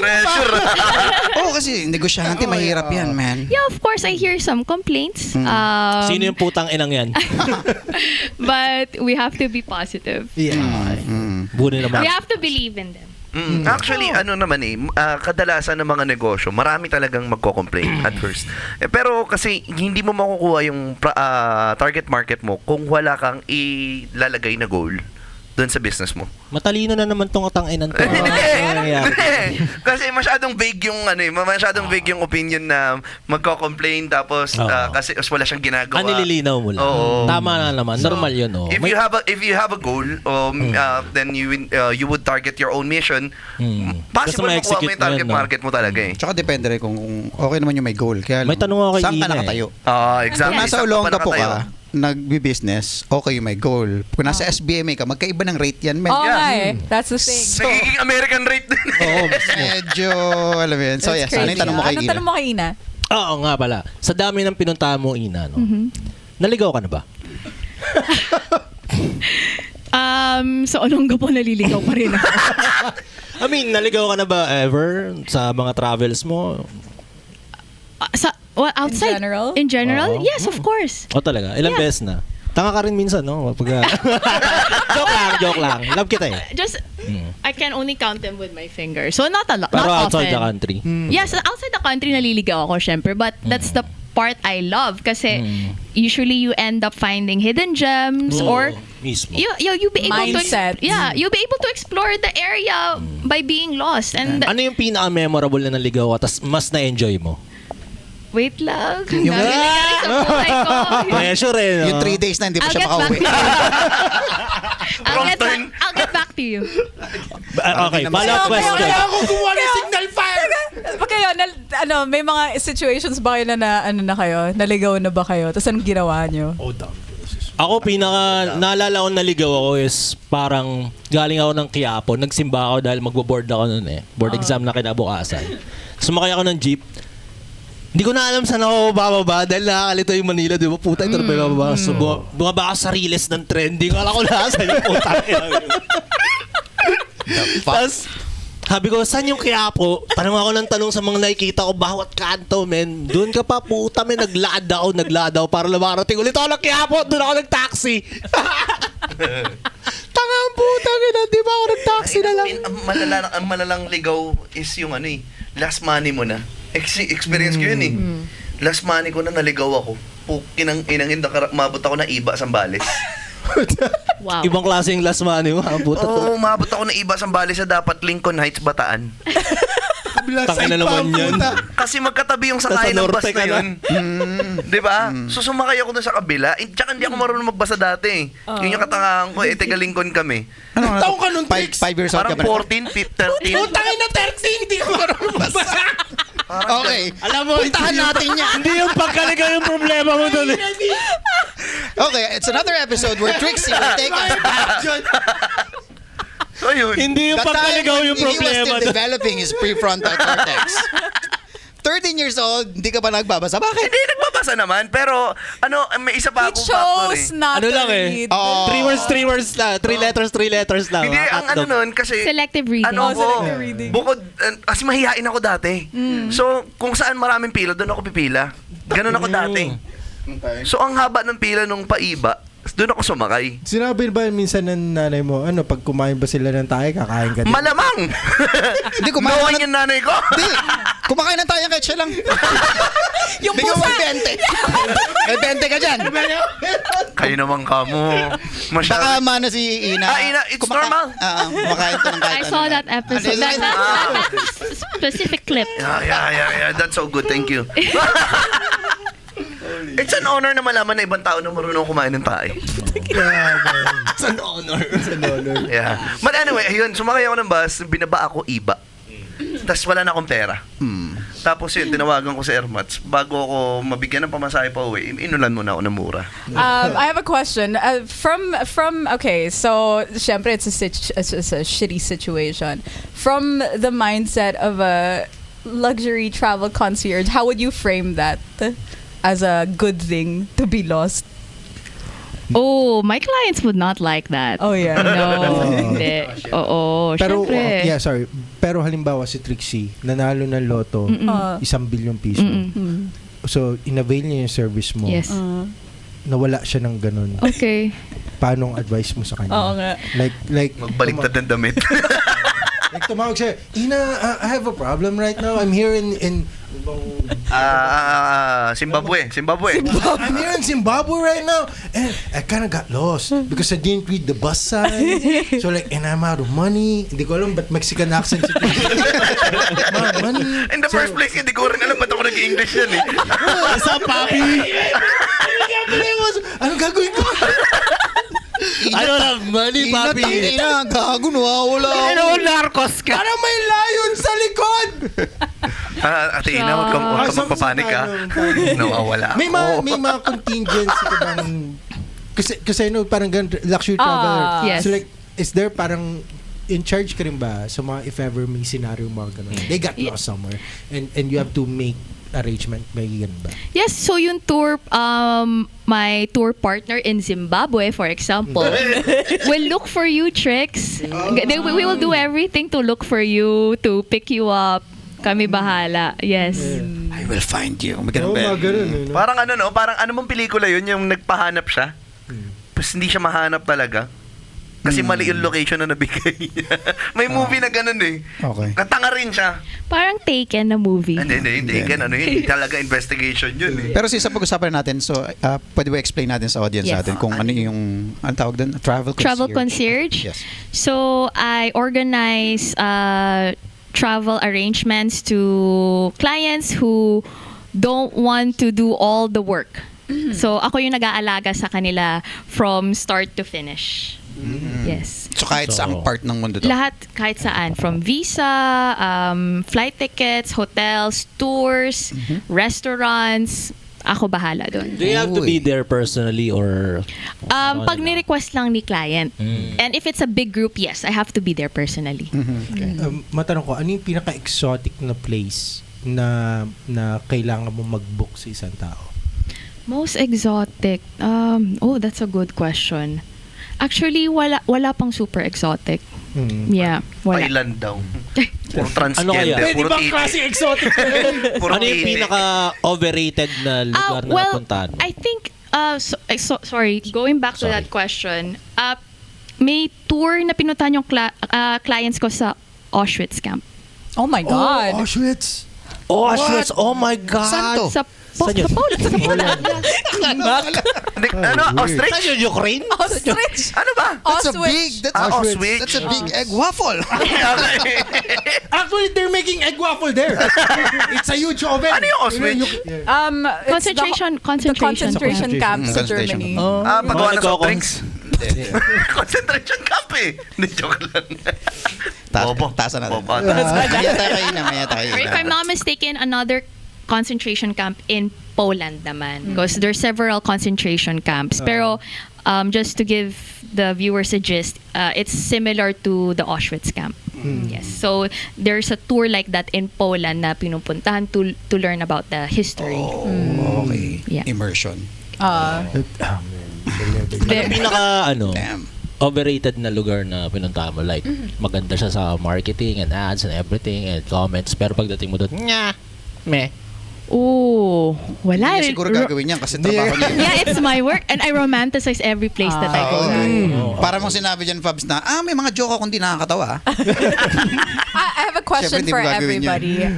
A: Pressure.
B: Oo, kasi negosyante, mahirap yan, man.
F: Yeah, of course, I hear some complaints.
E: Sino yung putang inang yan?
F: But we have to be positive.
C: Yeah.
E: Buni naman.
F: We have to believe in them.
A: Actually, ano naman kadalasan ng mga negosyo, marami talagang magko-complain at first. Pero kasi hindi mo makukuha yung target market mo kung wala kang ilalagay na goal doon sa business mo.
E: Matalino na naman tong utanginan to.
A: Hindi.
E: nangyayari?
A: Kasi masyadong vague yung masyadong vague yung opinion na magko-complain tapos kasi wala siyang ginagawa.
E: Nililinaw mo lang.
A: Oo.
E: Tama na naman. Normal yun. Oh.
A: If you have a goal, then you would target your own mission.
E: Basta
A: Possible makuha mo
E: ma-execute
A: yung target
E: mo yun, no?
A: market mo talaga eh.
B: Tsaka depende rin kung okay naman yung may goal. Kaya
E: May tanong ako kay
B: saan ka
E: Ina
B: nakatayo?
A: Exactly.
B: Kung nasa
A: Saan
B: Olonga
A: pa
B: po
A: nakatayo?
B: ka, nagbi-business, okay yung may goal. Kung nasa SBMA ka, magkaiba ng rate yan, man.
D: Oh,
A: Yeah.
D: nga eh. That's the thing.
A: Nagiging American rate din.
E: Oo, mismo.
B: Medyo, alam mo yun. So,
D: That's
B: ano
D: crazy.
B: yung tanong mo kay
D: Anong
B: Ina?
D: tanong mo kay Ina?
E: Oo nga pala. Sa dami ng pinuntahan mo, Ina, no? Naligaw ka na ba?
F: Sa Olonga po naliligaw pa rin ako.
E: I mean, naligaw ka na ba ever sa mga travels mo?
F: Outside?
D: general?
F: In general?
E: Oo.
F: Yes, of course.
E: O talaga? Ilang
F: Yeah.
E: beses na? Tanga ka rin minsan, no? Pag, joke lang. Love kita eh.
F: Just, I can only count them with my fingers. So, not a lot.
E: Pero
F: Not
E: outside
F: often.
E: the country.
F: Yes, outside the country naliligaw ako, syempre. But that's the part I love. Kasi usually you end up finding hidden gems
E: Oo,
F: or
E: mismo.
F: you be able
D: Mindset.
F: to you'll be able to explore the area by being lost. And
E: Ano yung pinaka-memorable na naligaw ka tas mas na-enjoy mo?
F: wait lang. Nangyayari sa buhay ko.
E: Pressure eh, no?
B: Yung 3 days na hindi pa
F: I'll
B: siya
F: get back
B: makauwi.
F: to you.
A: Wrong turn.
F: I'll get back to you.
E: Okay, follow-up question.
C: ako gumawa ng signal fire!
D: Kayo, may mga situations ba kayo na kayo? Naligaw na ba kayo? Tapos anong ginawa nyo?
E: Ako naalala ko naligaw ako is parang galing ako ng Quiapo, nagsimba ako dahil magbo-board ako noon eh. Board exam na kinabukasan. Sumakay ako ng jeep. Hindi ko na alam saan ako bababa dahil nakakalito yung Manila, di ba? Puta, ito na ba yung bababa? So, bumaba ako sa riles ng trending. Wala ko na saan yung puta. Tapos, sabi ko, saan yung Quiapo? Tanong ako ng tanong sa mga nakikita ko, bawat kanto, men. Doon ka pa, puta, men. Naglakad ako para lumarating ulit ako ng Quiapo. Doon ako nag-taxi. Tangang puta, di ba ako nag-taxi na lang?
A: Ang malalang ligaw is yung last money mo na. Experience ko yun eh. Last money ko na naligaw ako. Inangin mabot ako na iba Sambales.
F: Wow.
E: Ibang klase yung last money mo, ha? Puta to.
A: Oo, mabot ako na iba Sambales sa dapat Lincoln Heights, Bataan.
E: Tangina naman yan.
A: Kasi magkatabi yung sakay
E: Nasa
A: ng bus
E: norte
A: na
E: ka na.
A: yun. Di ba? So sumakay ako dun sa kabila. Tsaka hindi ako marunong magbasa dati. Yun yung katangahan ko. Taga Lincoln kami.
C: Taong ka nun, Trix?
B: 5 years old ka
A: Parang
B: ba?
A: 14, 13.
C: Putangin na 13! Hindi ko marunong basa!
B: Okay.
E: Alam mo,
B: Puntahan natin yan.
E: Hindi yung pagkaligaw yung problema mo doon.
B: Okay, it's another episode where Trixie will take us back.
A: So yun.
E: Hindi yung
B: The time
E: pagkaligaw
B: when
E: yung
B: he was
E: problema
B: still
E: doon.
B: developing his prefrontal cortex. 13 years old, hindi ka pa nagbabasa. Bakit?
A: Hindi nagbabasa nabasa naman, pero may isa pa
D: He
A: akong factor
D: chose not
E: Ano
D: to
E: lang eh.
D: read.
B: Oh.
E: 3 words lang. 3 letters lang.
A: Hindi, ang
E: Hotdog.
A: nun, kasi...
F: Selective reading.
D: Selective reading.
A: Bukod, kasi mahihain ako dati. So, kung saan maraming pila, doon ako pipila. Ganon ako dati. So, ang haba ng pila nung paiba, doon ako sumakay.
C: Sinabi ba minsan ng nanay mo, pag kumain ba sila ng tayo, kakain ka din?
A: Malamang!
B: Hindi, kumain
A: Knowing
B: ka
A: yung nanay ko.
B: Hindi. Kumakain ng tayo kahit siya lang.
D: Yung
B: Bigyan mo
D: pusa.
B: 20. May 20 ka dyan.
A: Kayo naman ka mo.
B: Baka mana si Ina.
A: Ina, it's normal.
B: Kumakain to ng kahit
F: I saw
B: ano
F: that
B: lang.
F: episode.
B: Ano yun?
F: That specific clip.
A: Yeah. That's so good. Thank you. It's an honor na malaman na ibang tao na marunong kumain ng tae.
E: It's an honor.
A: Yeah. But anyway, ayun, sumakay ako ng bus, binaba ako iba. Tapos wala na akong pera. Tapos yun, tinawagan ko si Ermats. Bago ako mabigyan ng pamasahe pa uwi, inulan muna ako ng mura.
D: I have a question. Okay, so syempre it's a shitty situation. From the mindset of a luxury travel concierge, how would you frame that as a good thing to be lost?
F: Oh, my clients would not like that.
D: Oh yeah.
F: No, hindi. Oo,
C: Pero,
F: syempre.
C: sorry. Pero halimbawa si Trixie, nanalo ng loto, 1 billion piso. So, inavail niya yung service mo.
F: Yes.
C: Nawala siya ng ganun.
F: Okay.
C: Paano ang advice mo sa kanya?
D: Oo nga.
C: Like
A: Magbaliktad ng damit.
C: like tumawag siya, Ina, I have a problem right now. I'm here in
A: Zimbabwe.
C: I'm here in Zimbabwe right now, and I kind of got lost because I didn't read the bus sign. So like, and I'm out of money. Hindi ko alam ba't Mexican accent si money.
A: In the first place, hindi ko rin alam ba't ako nag-English yan eh.
E: What's up, papi?
C: Ano gagawin ko?
E: I don't have money, papi.
B: Ina, gago, nawawala ako.
E: narcos ka?
C: Parang may lion sa likod!
A: Ate Ina, huwag kang magpapanik ha. Nawawala
C: May
A: ako.
C: may mga contingency ka bang kasi parang ganun, luxury traveler.
F: Yes.
C: So like, is there parang in charge ka rin ba sa mga if ever may scenario mga ganun? They got lost somewhere and you have to make arrangement, may ganun ba?
F: Yes, so yung tour, my tour partner in Zimbabwe, for example, will look for you, Tricks. We will do everything to look for you, to pick you up. Kami bahala. Yes.
B: I will find you. May
C: Oo,
B: ganun ba?
C: mga ganun. No?
A: Parang parang ano mong pelikula yun, yung nagpahanap siya. Tapos hindi siya mahanap talaga. Kasi mali yung location na nabigay niya. May movie na ganun eh.
B: Okay.
A: Natanga rin siya.
F: Parang Taken na movie.
A: Hindi.
B: Yeah.
A: Yun, talaga investigation yun eh.
B: Pero sa pag-usapan natin, so pwede ba explain natin sa audience
F: Yes.
B: natin kung ano yung, ang tawag doon? Travel concierge? Yes.
F: So I organize travel arrangements to clients who don't want to do all the work. So ako yung nag-aalaga sa kanila from start to finish. Yes.
B: So kahit saang part ng mundo to?
F: Lahat, kahit saan. From visa, flight tickets, hotels, tours, restaurants. Ako bahala doon.
E: Do you have to be there personally or?
F: Pag ni-request lang ni client. And if it's a big group, yes, I have to be there personally.
B: Okay.
C: Matanong ko, ano yung pinaka-exotic na place na kailangan mo mag-book sa isang tao?
F: Most exotic. That's a good question. Actually, wala pang super exotic. Yeah, wala.
A: Thailand daw. Puro
E: Ano
A: transgender.
E: kaya?
A: Puro titi.
C: exotic?
A: Puro
E: Ano yung
A: titi.
E: pinaka-overrated na lugar na napuntahan mo?
F: I think, sorry, going back to that question, may tour na pinuntahan yung clients ko sa Auschwitz camp.
D: Oh my God.
C: Auschwitz!
E: Auschwitz! Oh my God!
B: Saan to?
F: Sa
E: Saan yun?
A: Ostrich?
E: Saan yun? Ukraine?
D: Ostrich.
A: Ano ba?
B: That's a
D: Auschwitz.
B: big,
A: Auschwitz.
B: that's a big egg waffle.
C: Actually, they're making egg waffle there. It's a huge oven.
A: Ano yung Auschwitz?
D: It's
F: concentration
D: the concentration camps sa
B: Concentration
D: Germany.
A: Pagawa ng soft
E: Mga
A: drinks. Concentration camp eh. Hindi, joke lang. Bobo.
B: Tasa natin.
A: Bobo.
B: Maya tayo
F: Or if I'm not mistaken, another concentration camp in Poland naman. Because there's several concentration camps. Pero just to give the viewers a gist, it's similar to the Auschwitz camp. Yes. So there's a tour like that in Poland na pinupuntahan to learn about the history.
B: Okay.
F: Yeah.
B: Immersion.
E: Pinaka
B: Damn.
E: overrated na lugar na pinuntahan mo, like maganda siya sa marketing and ads and everything and comments, pero pagdating mo doon, meh.
F: Ooh, wala.
B: Hindi niya siguro gagawin yan kasi trabaho niya.
F: Yeah, it's my work and I romanticize every place that I go to.
B: Para mong sinabi dyan, Fabs, na, may mga joke ako hindi nakakatawa.
D: I have a question
B: Siyempre,
D: for
B: hindi mo gagawin
D: everybody.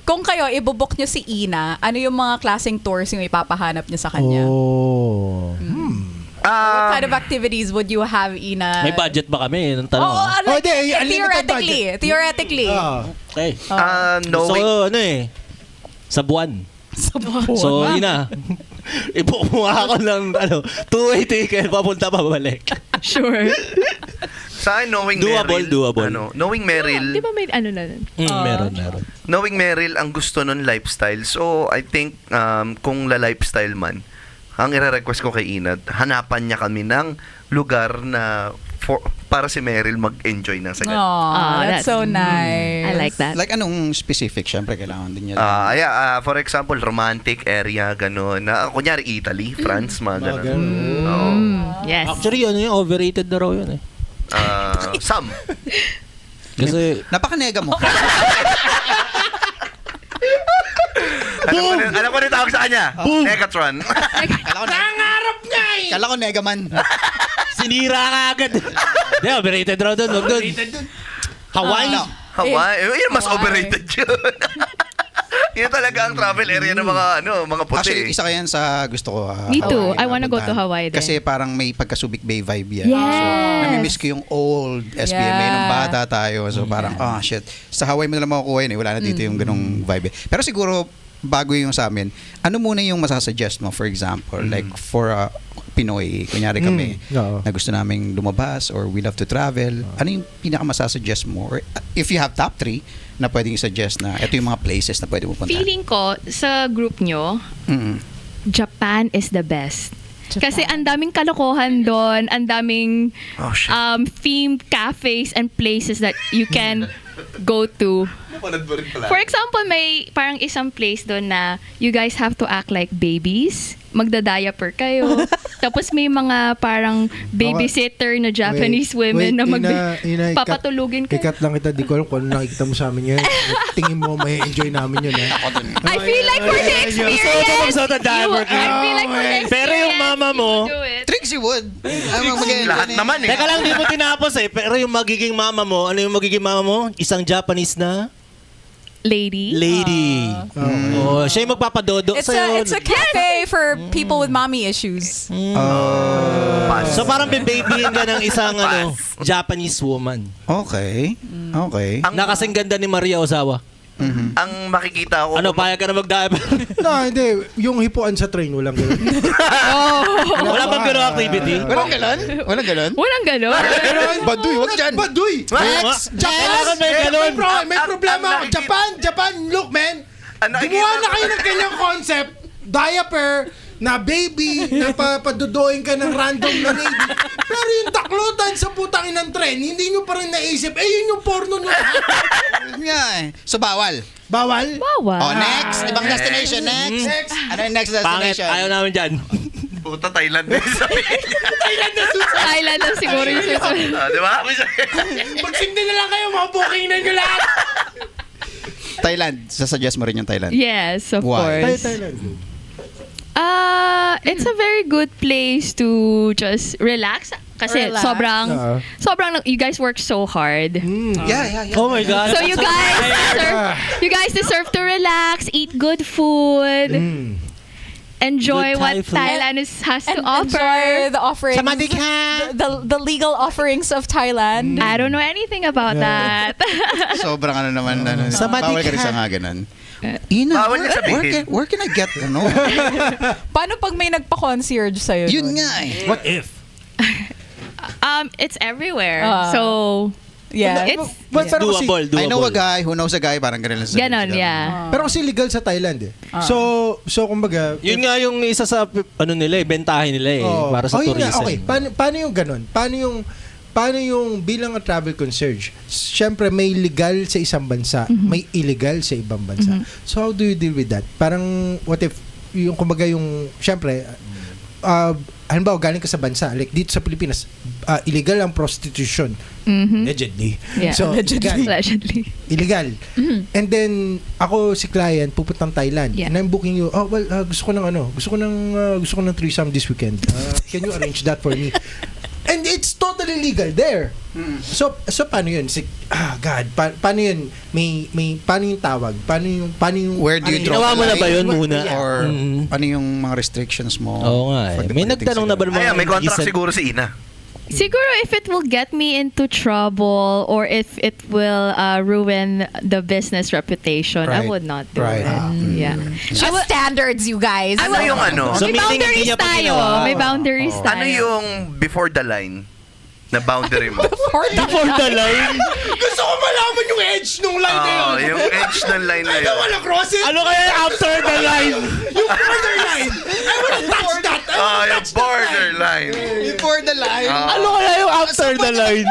D: Kung kayo, ibubok nyo si Ina, ano yung mga klaseng tours yung ipapahanap nyo sa kanya?
C: Oh.
D: What kind of activities would you have, Ina?
E: May budget ba kami? Nung tanong.
D: Oo,
C: Oh, di, unlimited
D: theoretically.
E: Okay. So,
A: Knowing,
E: sa buwan. So, Ina, ibook mo ako ng 2-way ticket, papunta pabalik.
F: Sure.
A: sa akin, knowing
E: Doable.
A: Meryl, knowing Meryl,
F: Di ba may ano na nun?
E: Meron.
A: knowing Meryl, ang gusto nun lifestyle. So, I think, kung la-lifestyle man, ang ire-request ko kay Ina, hanapan niya kami ng lugar na para si Meryl mag-enjoy ng sa ganun.
D: That's so nice.
F: I like that.
B: Like anong specific? Siyempre, kailangan din niya.
A: For example, romantic area, gano'n. Kunyari, Italy, France, mga gano'n.
F: Yes.
E: Actually, yung overrated na raw yun eh.
A: Some.
E: Kasi,
B: Napaka-nega mo.
A: Alam ko rin tawag sa kanya. Negatron.
B: Kala ko nega man.
E: sinira ka agad. Di, overrated raw doon. Huwag doon. Hawaii.
A: Hawaii. Yun, mas overrated yun. Yun talaga ang travel area ng mga puti.
B: Actually, isa ka yan sa gusto ko.
F: Me too.
B: Hawaii
F: I wanna go
B: puntahan.
F: to Hawaii din.
B: Kasi parang may pagka-Subic Bay vibe yan.
F: Yes.
B: So, namimiss ko yung old SBMA nung bata tayo. So, parang, shit. Sa Hawaii mo na lang makukuha yun. Wala na dito yung ganong vibe. Pero siguro, bago yung sa amin, ano muna yung masasuggest mo? For example, like for Pinoy, kunyari kami, na gusto naming lumabas or we love to travel, ano yung pinaka-masasuggest mo? Or if you have top 3 na pwedeng i-suggest na ito yung mga places na pwede mo punta.
F: Feeling ko, sa group nyo, Japan is the best. Kasi ang daming kalokohan doon, ang daming themed cafes and places that you can go to. For example, may parang isang place doon na you guys have to act like babies. Magda-diaper kayo. Tapos may mga parang babysitter na Japanese women na papatulugin kayo.
C: Ikat lang kita, di ko alam kung ano nakikita mo sa amin yun. Tingin mo, may enjoy namin yun.
F: I feel like for the experience, I feel like for the experience,
E: Pero yung mama mo,
F: you would do it.
B: Trixie Wood.
A: Lahat naman eh.
E: teka lang, di mo tinapos eh. Pero yung magiging mama mo, ano yung magiging mama mo? Isang Japanese na
F: Lady.
E: Oh, siya yung magpapadodo sa'yo.
D: It's a cafe for people with mommy issues.
E: So parang bibabyin ka ng isang Japanese woman.
B: Okay. Okay.
E: Na kasing ganda ni Maria Ozawa.
A: Ang makikita ko...
E: Payag ka na mag-diaper?
C: No, hindi. Yung hipuan sa train, walang gano'n.
E: Wala bang gano'ng activity?
B: Walang ganon? Walang ganon?
F: Walang ganon.
B: Baduy, wag dyan.
C: Baduy!
E: Kailangan may ganon.
C: May problema ako. Japan, look man. Gumawa na kayo ng kanyang concept. Diaper, na baby, na padudoin ka ng random na lady. Pero yung daklutan sa putang inang tren, hindi nyo pa rin naisip, yun yung porno nyo.
B: So, bawal.
C: Bawal?
B: Oh, next. Ibang destination. Next. Ano yung next
E: Pangit,
B: destination?
E: ayaw namin dyan.
A: Puta, Thailand din sabihin.
F: Thailand na siguro yung susunod.
A: Di ba?
C: Magsindi na lang kayo, mga booking na nyo lahat.
B: Thailand. Sasuggest mo rin yung Thailand.
F: Yes, of
B: Why?
F: course.
C: Thailand.
F: It's a very good place to just relax. Kasi
D: Relax.
F: sobrang you guys work so hard.
B: Yeah.
E: Oh my God.
F: So you guys deserve to relax, eat good food, enjoy
E: Good
F: what
E: Thai food.
F: Thailand has to offer.
D: Enjoy the offerings.
E: Samadika.
D: The legal offerings of Thailand.
F: I don't know anything about that.
B: Sobrang naman. Bawal ka rin sa nga ganun.
A: Bawal niya sabihin.
B: Where can I get,
D: Paano pag may nagpa-concierge sa'yo?
B: Yun
D: dun?
B: nga eh.
C: What if?
F: It's everywhere. So
D: Yeah.
F: it's
C: Pero kasi,
E: Doable.
B: I know a guy who knows a guy, parang ganun lang sa
F: ganon, yeah.
C: pero kasi legal sa Thailand eh. So kumbaga,
E: Yun nga yung isa sa bentahe nila eh, para sa
C: yun nga,
E: tourism.
C: okay. Paano yung ganun? Paano yung paano yung bilang a travel concierge? Siyempre, may legal sa isang bansa, may illegal sa ibang bansa. So, how do you deal with that? Parang, what if, yung kumbaga yung, siyempre, halimbawa, galing ka sa bansa, like dito sa Pilipinas, illegal ang prostitution. Allegedly.
F: Yeah.
C: So,
F: Allegedly.
C: illegal. And then, ako si client, pupuntang Thailand.
F: Yeah.
C: And I'm booking you, gusto ko ng threesome this weekend. Can you arrange that for me? And it's totally legal there. So paano yun? God, paano yun? Paano yung tawag? Paano yung
B: Where do you draw
E: Ginawa
B: the
E: mo na
B: line?
E: ba yun muna?
B: Or ano yung mga restrictions mo?
E: Oo nga
B: for
E: eh.
B: the
E: May
B: politics
E: nagtanong na ba
B: nila?
E: ng mga
A: May contract
E: recent-
A: siguro si Ina.
F: Siguro if it will get me into trouble or if it will ruin the business reputation, I
B: Right.
F: would not do
B: Right.
F: it. Yeah.
D: Just standards, you guys.
A: Ano yung ano?
E: So,
F: May
E: meaning hindi
F: boundaries
E: niya pa
F: tayo.
E: ginawa.
F: May boundaries tayo.
A: Ano yung before the line na boundary mo?
E: Before the line?
C: Gusto ko malaman yung edge nung line na yun.
A: Yung edge ng line na yun.
C: Wanna cross it?
E: Ano kaya after the line?
C: Yung borderline. I wanna touch that.
A: Yung borderline.
B: Before the line.
E: Ano kaya yung after the line?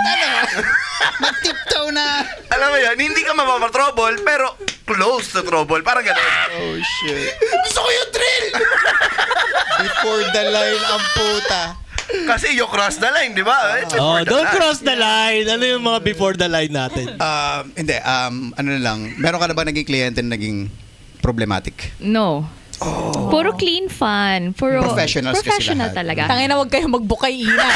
B: Mag-tiptoe na.
A: Alam mo yun, hindi ka mapapatrouble, pero close to trouble. Parang gano'n.
B: Oh, shit.
C: Gusto ko yung thrill.
B: Before the line, ang puta.
A: Kasi you cross the line, di ba? It's
E: Oh,
A: before the
E: don't
A: line.
E: cross the line. Ano yung mga before the line natin?
B: Hindi, ano na lang. Meron ka na ba naging kliyente na naging problematic?
F: No. Puro clean fun. Puro
B: Professionals kasi
F: professional
B: lahat.
F: talaga.
D: Tangina, wag kayo mag-book kay Ina.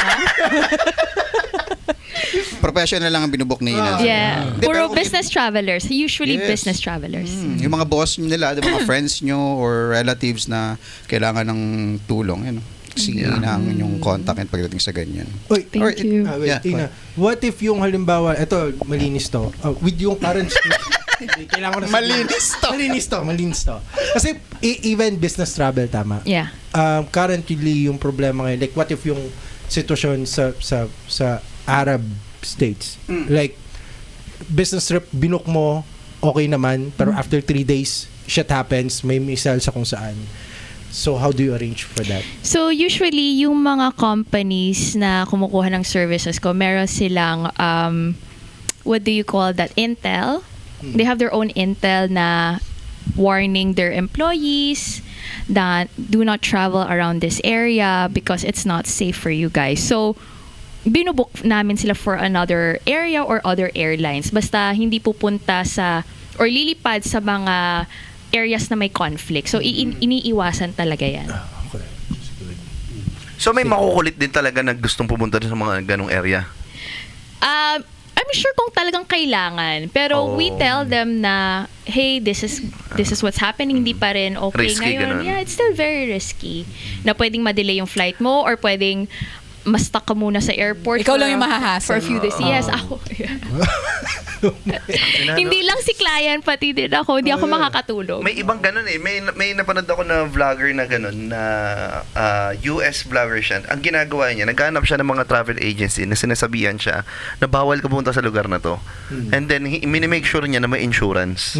B: Professional lang ang binubok ni Ina.
F: Yeah.
B: Hindi,
F: Puro
B: pero kung-
F: business travelers. Usually
B: Yes.
F: business travelers.
B: Yung mga boss nila, yung mga friends nyo or relatives na kailangan ng tulong, yun. Si Ina ang inyong contact and pagdating sa ganyan.
C: Wait,
F: Thank
B: Or
F: you.
C: wait,
B: Yeah,
C: Ina. What if yung halimbawa, eto, malinis to. With yung current kailangan ko na Malinis to. Kasi even business travel, tama.
F: Yeah.
C: Currently, yung problema ngayon, like what if yung sitwasyon sa Arab states, like business trip, binook mo, okay naman, pero after 3 days, shit happens, may missile sa kung saan. So, how do you arrange for that?
F: So usually yung mga companies na kumukuha ng services ko, meron silang what do you call that? Intel. They have their own intel na warning their employees that do not travel around this area because it's not safe for you guys. So binubook namin sila for another area or other airlines. Basta hindi pupunta sa or lilipad sa mga areas na may conflict. So iniiwasan talaga yan.
C: Okay.
A: So may makukulit din talaga na gustong pumunta din sa mga ganong area.
F: I'm sure kung talagang kailangan. Pero we tell them na, hey, this is what's happening. Hindi pa rin okay
A: Risky,
F: ngayon.
A: ganun.
F: Yeah, it's still very risky. Na pwedeng ma-delay yung flight mo or pwedeng ma-stuck ka muna sa airport.
D: Ikaw
F: for
D: lang yung
F: a-
D: mahahassle.
F: For a few days. Yes, ako. Hindi lang si client, pati din ako. Hindi ako makakatulog.
A: May ibang ganun eh. May napanood ako na vlogger na ganun na US vlogger siya. Ang ginagawa niya, naghanap siya ng mga travel agency na sinasabihan siya na bawal ka pumunta sa lugar na to. And then, minimake sure niya na may insurance.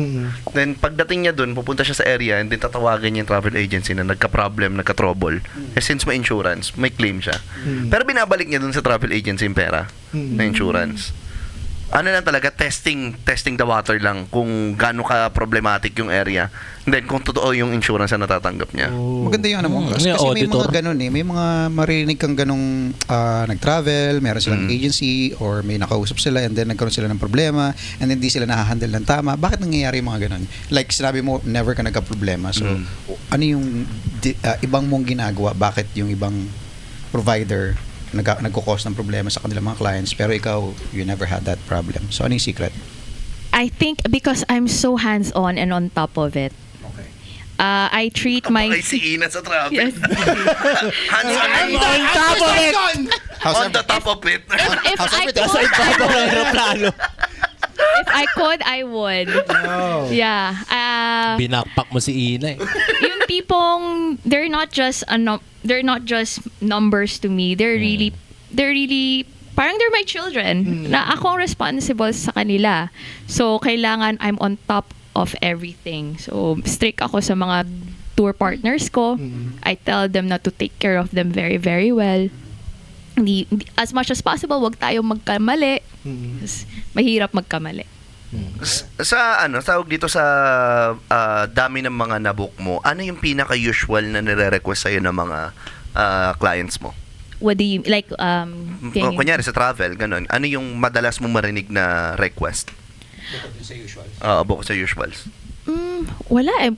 A: Then, pagdating niya dun, pupunta siya sa area and then tatawagan niya yung travel agency na nagka-problem, nagka-trouble. Eh, since may insurance, may claim siya. Pero binabalik niya dun sa travel agency yung pera na insurance. Ano lang talaga, testing the water lang kung gaano ka problematic yung area. And then, kung totoo yung insurance na natatanggap niya.
B: Maganda yung ano mo. Kasi
E: May
B: may
E: auditor.
B: mga ganun eh. May mga marinig kang ganung nag-travel, meron silang agency or may nakausap sila and then nagkaroon sila ng problema and then di sila nahahandle ng tama. Bakit nangyayari yung mga ganun? Like sinabi mo, never ka nagka-problema. So, ano yung ibang mong ginagawa? Bakit yung ibang provider nagko-cause ng problema sa kanilang mga clients pero ikaw, you never had that problem. So, ano yung secret?
F: I think because I'm so hands-on and on top of it.
B: Okay.
F: I treat my...
A: Ay, si Ina sa traffic.
F: Yes.
A: Hands on
E: On top of it!
A: on the top of it.
F: If
B: How's
F: I
B: everything?
E: Nasa
F: could,
E: iba pa ng aeroplano.
F: if I could, I would.
C: Oh.
F: Yeah.
E: Binakpak mo si Ina eh.
F: Yung tipong they're not just numbers to me. They're really parang they're my children. Na ako ang responsible sa kanila. So kailangan I'm on top of everything. So strict ako sa mga tour partners ko. I tell them not to take care of them very, very well. as much as possible, wag tayo magkamali. Mahirap magkamali.
A: Sa tawag dito sa dami ng mga nabook mo, ano yung pinaka-usual na nire-request sa'yo ng mga clients mo?
F: What do you like?
A: Kunyari sa travel, ganun. Ano yung madalas mong marinig na request? Bukod sa usuals.
F: Wala eh.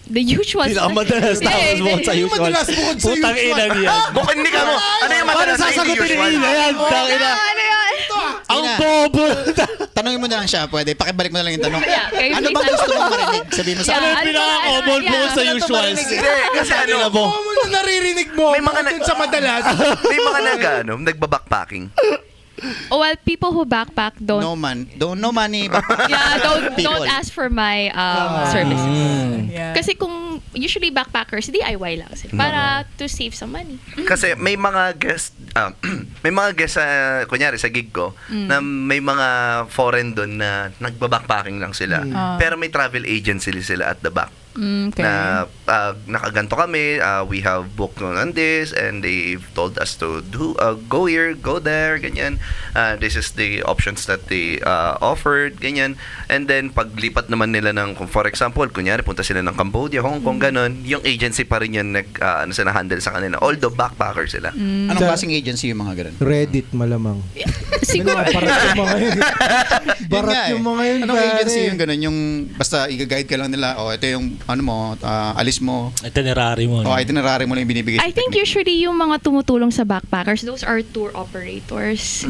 F: The usual.
E: Pinakamadalas tapos mo sa usual.
C: madalas bukod sa
E: Putang ina niyan.
A: Bukod hindi ka mo. Ano yung madalas na hindi usual?
E: Yan, tangina.
F: Ano yan?
E: Ang bobo.
B: Tanungin mo na lang siya, pwede. Pakibalik mo na lang yung tanong.
F: Yeah, kayo
B: Ano bang gusto mong marinig? Sabihin mo sa
F: Yeah.
E: Ano yung pinaka-common mo sa usuals?
A: Hindi, kasi
E: Tangina mo.
C: mo na naririnig mo.
A: May mga
C: Dun sa madalas.
A: may mga nagba-backpacking.
F: Well, people who backpack don't.
B: no money.
F: Yeah,
B: People.
F: don't ask for my services.
D: Yeah.
F: Kasi kung usually backpackers, DIY lang sila para to save some money.
A: Kasi may mga guest sa kunyari sa gig ko na may mga foreign doon na nagba-backpacking lang sila. Pero may travel agency sila at the back.
D: Okay.
A: Na nakaganto kami, we have booked on this and they've told us to do go here, go there, ganyan. This is the options that they offered, ganyan. And then paglipat naman nila ng, kung for example, kunyari punta sila ng Cambodia, Hong Kong, ganon, yung agency pa rin yan handle sa kanila. Although backpacker sila.
B: Anong klaseng agency yung mga ganun?
C: Reddit malamang.
F: Siguro.
C: Barat yung mga yun. Barat yung mga yun.
B: Anong
C: pare.
B: agency yung ganun? Yung basta i-guide ka lang nila, ito yung alis mo.
E: Itinerary mo.
B: Itinerary mo lang yung binibigay.
F: I think usually yung mga tumutulong sa backpackers, those are tour operators.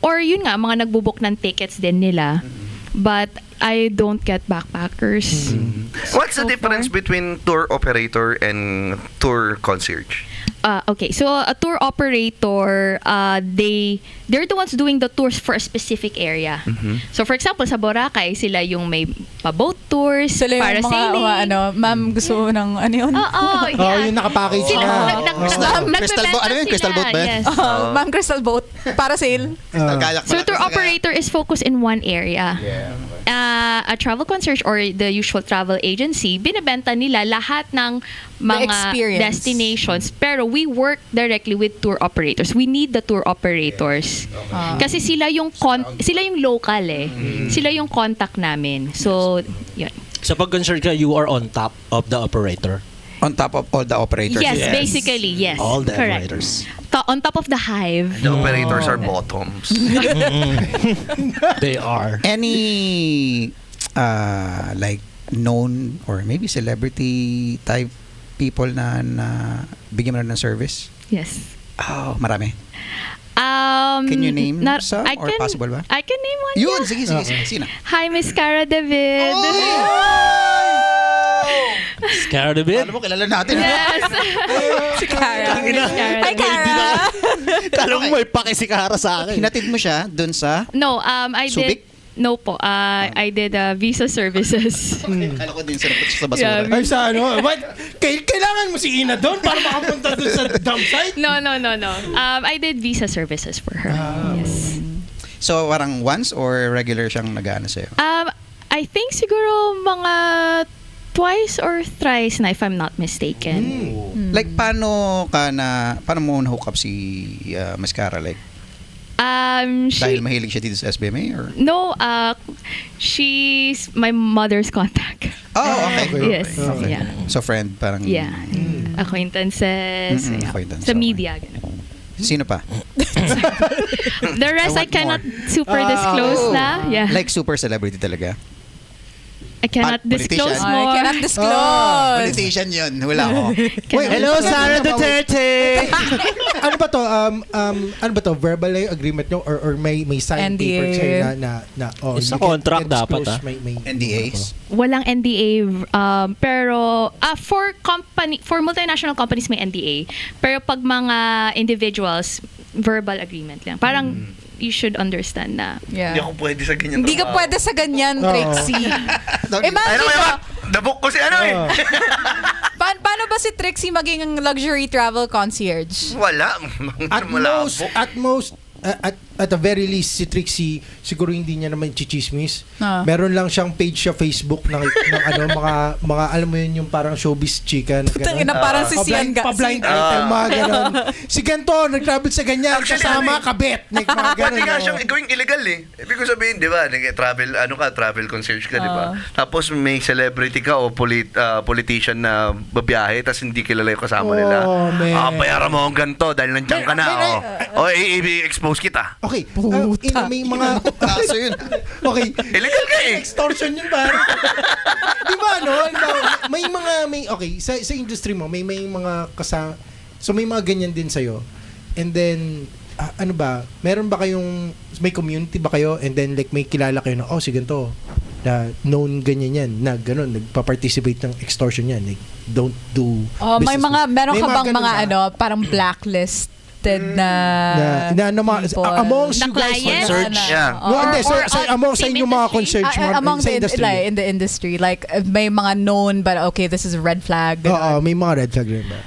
F: Or yun nga, mga nagbubook ng tickets din nila. But I don't get backpackers.
A: What's the
F: So
A: difference
F: far.
A: between tour operator and tour concierge?
F: Okay, so a tour operator, they're the ones doing the tours for a specific area. So for example, sa Boracay, sila yung may pa-boat tours,
D: Sila
F: para
D: yung mga,
F: sailing.
D: ma'am, gusto mo ng ano yun?
F: Oo, yeah.
C: yung nakapackage
F: Sila,
C: na.
B: Crystal boat, ano yun? Crystal boat ba yan?
F: Yes.
D: Ma'am, Crystal Boat. Para sale.
B: Kayak
F: So
B: pala.
F: tour operator is focused in one area. A travel concierge or the usual travel agency, binebenta nila lahat ng mga
D: experience.
F: destinations. Pero we work directly with tour operators. We need the tour operators. Kasi sila yung local eh. Sila yung contact namin. So, yun.
E: Sa pag-concern ka, you are on top of the operator.
B: On top of all the operators.
F: Yes,
E: Yes.
F: basically, yes.
E: All the
F: Correct.
E: operators.
F: On top of the hive.
A: The operators are bottoms.
E: They are.
B: Any like known or maybe celebrity type people na bigyan mo na ng service?
F: Yes.
B: Oh, marami.
F: Can
B: you name some or possible ba?
F: I can name one.
B: Yun,
F: yeah.
B: sige. Sino?
F: Hi, Miss Cara David.
E: Scared a bit?
B: Alam mo, kilala natin.
F: Yes.
D: Si Cara.
E: Ina.
D: Hi, Cara.
E: Kala mo may pake si Kara sa akin.
B: Hinatid mo siya dun sa...
F: No, I
B: Subic?
F: did. No po. I did visa services.
B: Kala ko din sa basura.
F: Yeah.
C: Ay, sa ano? What? Kailangan mo si Ina doon para makapunta doon sa dump site?
F: No. I did visa services for her. Yes.
B: So, parang once or regular siyang nag-ano sa'yo?
F: I think siguro mga twice or thrice na if I'm not mistaken.
B: Like, paano mo na-hook up si Miss Cara? Like, dahil mahilig siya dito sa SBMA or?
F: No, she's my mother's contact.
B: Oh, okay.
F: Yes.
B: Okay.
F: Yeah.
B: So, friend, parang...
F: Yeah. Acquaintances. Yeah.
B: Acquaintances,
F: Sa
B: okay.
F: media. Ganun.
B: Sino pa?
F: The rest I
B: want
F: cannot
B: more.
F: super disclose na. Yeah.
B: Like, super celebrity talaga?
F: I cannot disclose
B: Politician.
F: more.
D: I cannot disclose.
B: Politician yun. Wala ko.
F: Wait,
E: Hello, Sara Duterte!
C: Ano ba to? Ano ba to? Verbal na yung agreement nyo or may sign
D: NDA.
C: paper sa'yo na
E: Sa
C: you can
E: contract dapat,
C: disclose, may
B: NDAs?
F: Walang NDA, pero for multinational companies may NDA. Pero pag mga individuals, verbal agreement lang. Parang you should understand na.
A: Hindi
D: Yeah.
A: ako pwede sa ganyan.
D: Hindi ka pwede sa ganyan, Trixie.
A: Ay,
D: Imagine
A: naman,
D: mo,
A: nabook ko si ano eh.
D: paano ba si Trixie maging luxury travel concierge?
A: Wala.
C: At most, at the very least, si Trixie, siguro hindi niya naman chichismis. Meron lang siyang page sa Facebook ng mga alam mo yun, yung parang showbiz chika.
D: Putang ina, parang si Sian
C: Pa-blind item, mga ganon. Si ganito, nag-travel sa ganyan, kasama, kabet. Mga
A: Pwede
C: ganon.
A: nga siyang gawing illegal eh. Ibig ko sabihin, di ba, travel concierge ka, di ba? Tapos may celebrity ka o politician na babiyahe, tapos hindi kilala yung kasama nila.
C: Man.
A: Bayaran mo ang ganito dahil nandiyan ka na. I-expose kita.
C: Okay. May mga...
B: Kaso yun.
C: Okay.
A: Illegal ka eh.
C: Extortion yun ba? Di ba, no? Okay, sa industry mo, may mga so may mga ganyan din sa'yo. And then, ano ba, meron ba kayong, may community ba kayo? And then, like, may kilala kayo na, sige to, na known ganyan yan, na gano'n, nagpa-participate ng extortion yan. Like, don't do business.
D: Meron ka bang
C: ganun
D: mga, parang blacklist na people.
C: amongst
F: Na
C: you guys,
F: client?
E: Search.
A: Yeah.
C: no, hindi, among sa
F: same
C: inyo mga
F: industry?
C: concierge
D: among
C: sa
D: the
C: industry.
D: in the industry, like may mga known but okay, this is a red flag.
C: Oo, may mga red flag rin ba?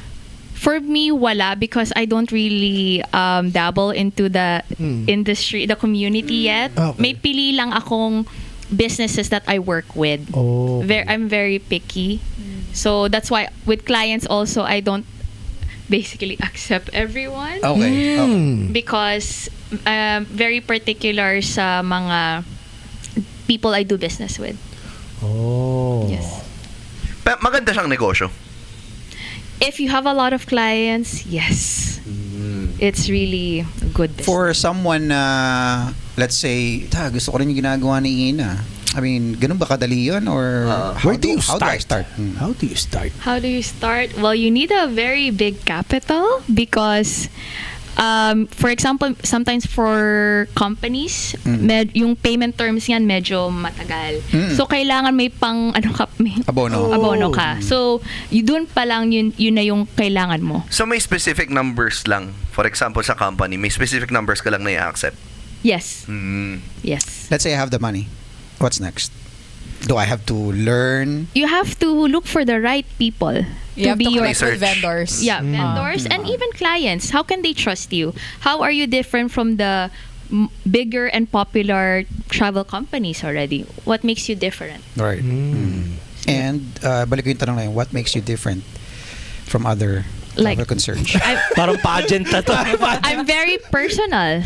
F: For me, wala, because I don't really dabble into the industry, the community yet.
C: Okay.
F: May pili lang akong businesses that I work with.
C: Oh.
F: I'm very picky. So that's why with clients also, I don't basically accept everyone.
B: Okay.
F: Because very particular sa mga people I do business with.
C: Oh.
F: Yes.
A: Maganda siyang negosyo.
F: If you have a lot of clients, yes. It's really good business.
B: For someone na, let's say, gusto ko rin yung ginagawa ni Ina. I mean, ganun ba kadali yun? Or
C: Where do you
B: how do I
C: start?
B: start?
C: How do you start?
F: How do you start? Well, you need a very big capital because, for example, sometimes for companies, yung payment terms yan medyo matagal. So, kailangan may may
B: Abono.
F: abono ka. So, doon pa lang yun na yung kailangan mo.
A: So may specific numbers lang. For example, sa company, may specific numbers ka lang na i-accept.
F: Yes.
A: Mm.
F: Yes.
B: Let's say I have the money. What's next? Do I have to learn?
F: You have to look for the right people
D: You have to
F: your
D: connect with
A: research.
D: vendors.
F: Yeah, vendors and even clients. How can they trust you? How are you different from the bigger and popular travel companies already? What makes you different?
B: Right. And balik ko yung tanong na yun, what makes you different from other travel concierge?
E: Parang pageant na to.
F: I'm very personal.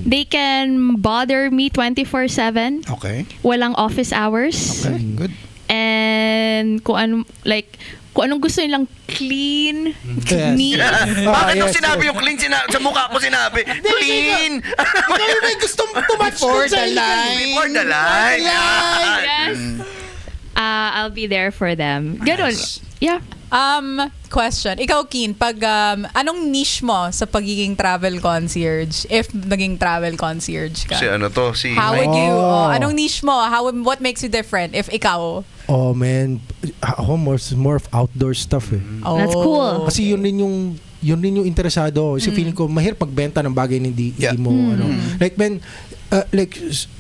F: They can bother me 24/7.
B: Okay.
F: Walang office hours.
B: Okay, good.
F: And kung anong gusto nilang clean, neat.
A: Bakit
C: yes,
A: nung sinabi yung clean, sa mukha ko sinabi, clean!
C: Ikaw may gustong tumatch
B: Before
C: dun sa
B: the line.
A: Before the line.
F: Yes. I'll be there for them. Ganon. Yeah.
D: Question. Ikaw, Keen, pag anong niche mo sa pagiging travel concierge if naging travel concierge ka?
A: Si ano to, si...
D: How would you,
C: Oh.
D: anong niche mo? What makes you different if ikaw?
C: Oh man, ako more of outdoor stuff eh.
F: That's cool.
C: Kasi yun rin yung interesado. Kasi feeling ko mahirap magbenta ng bagay na hindi mo ano. Like man,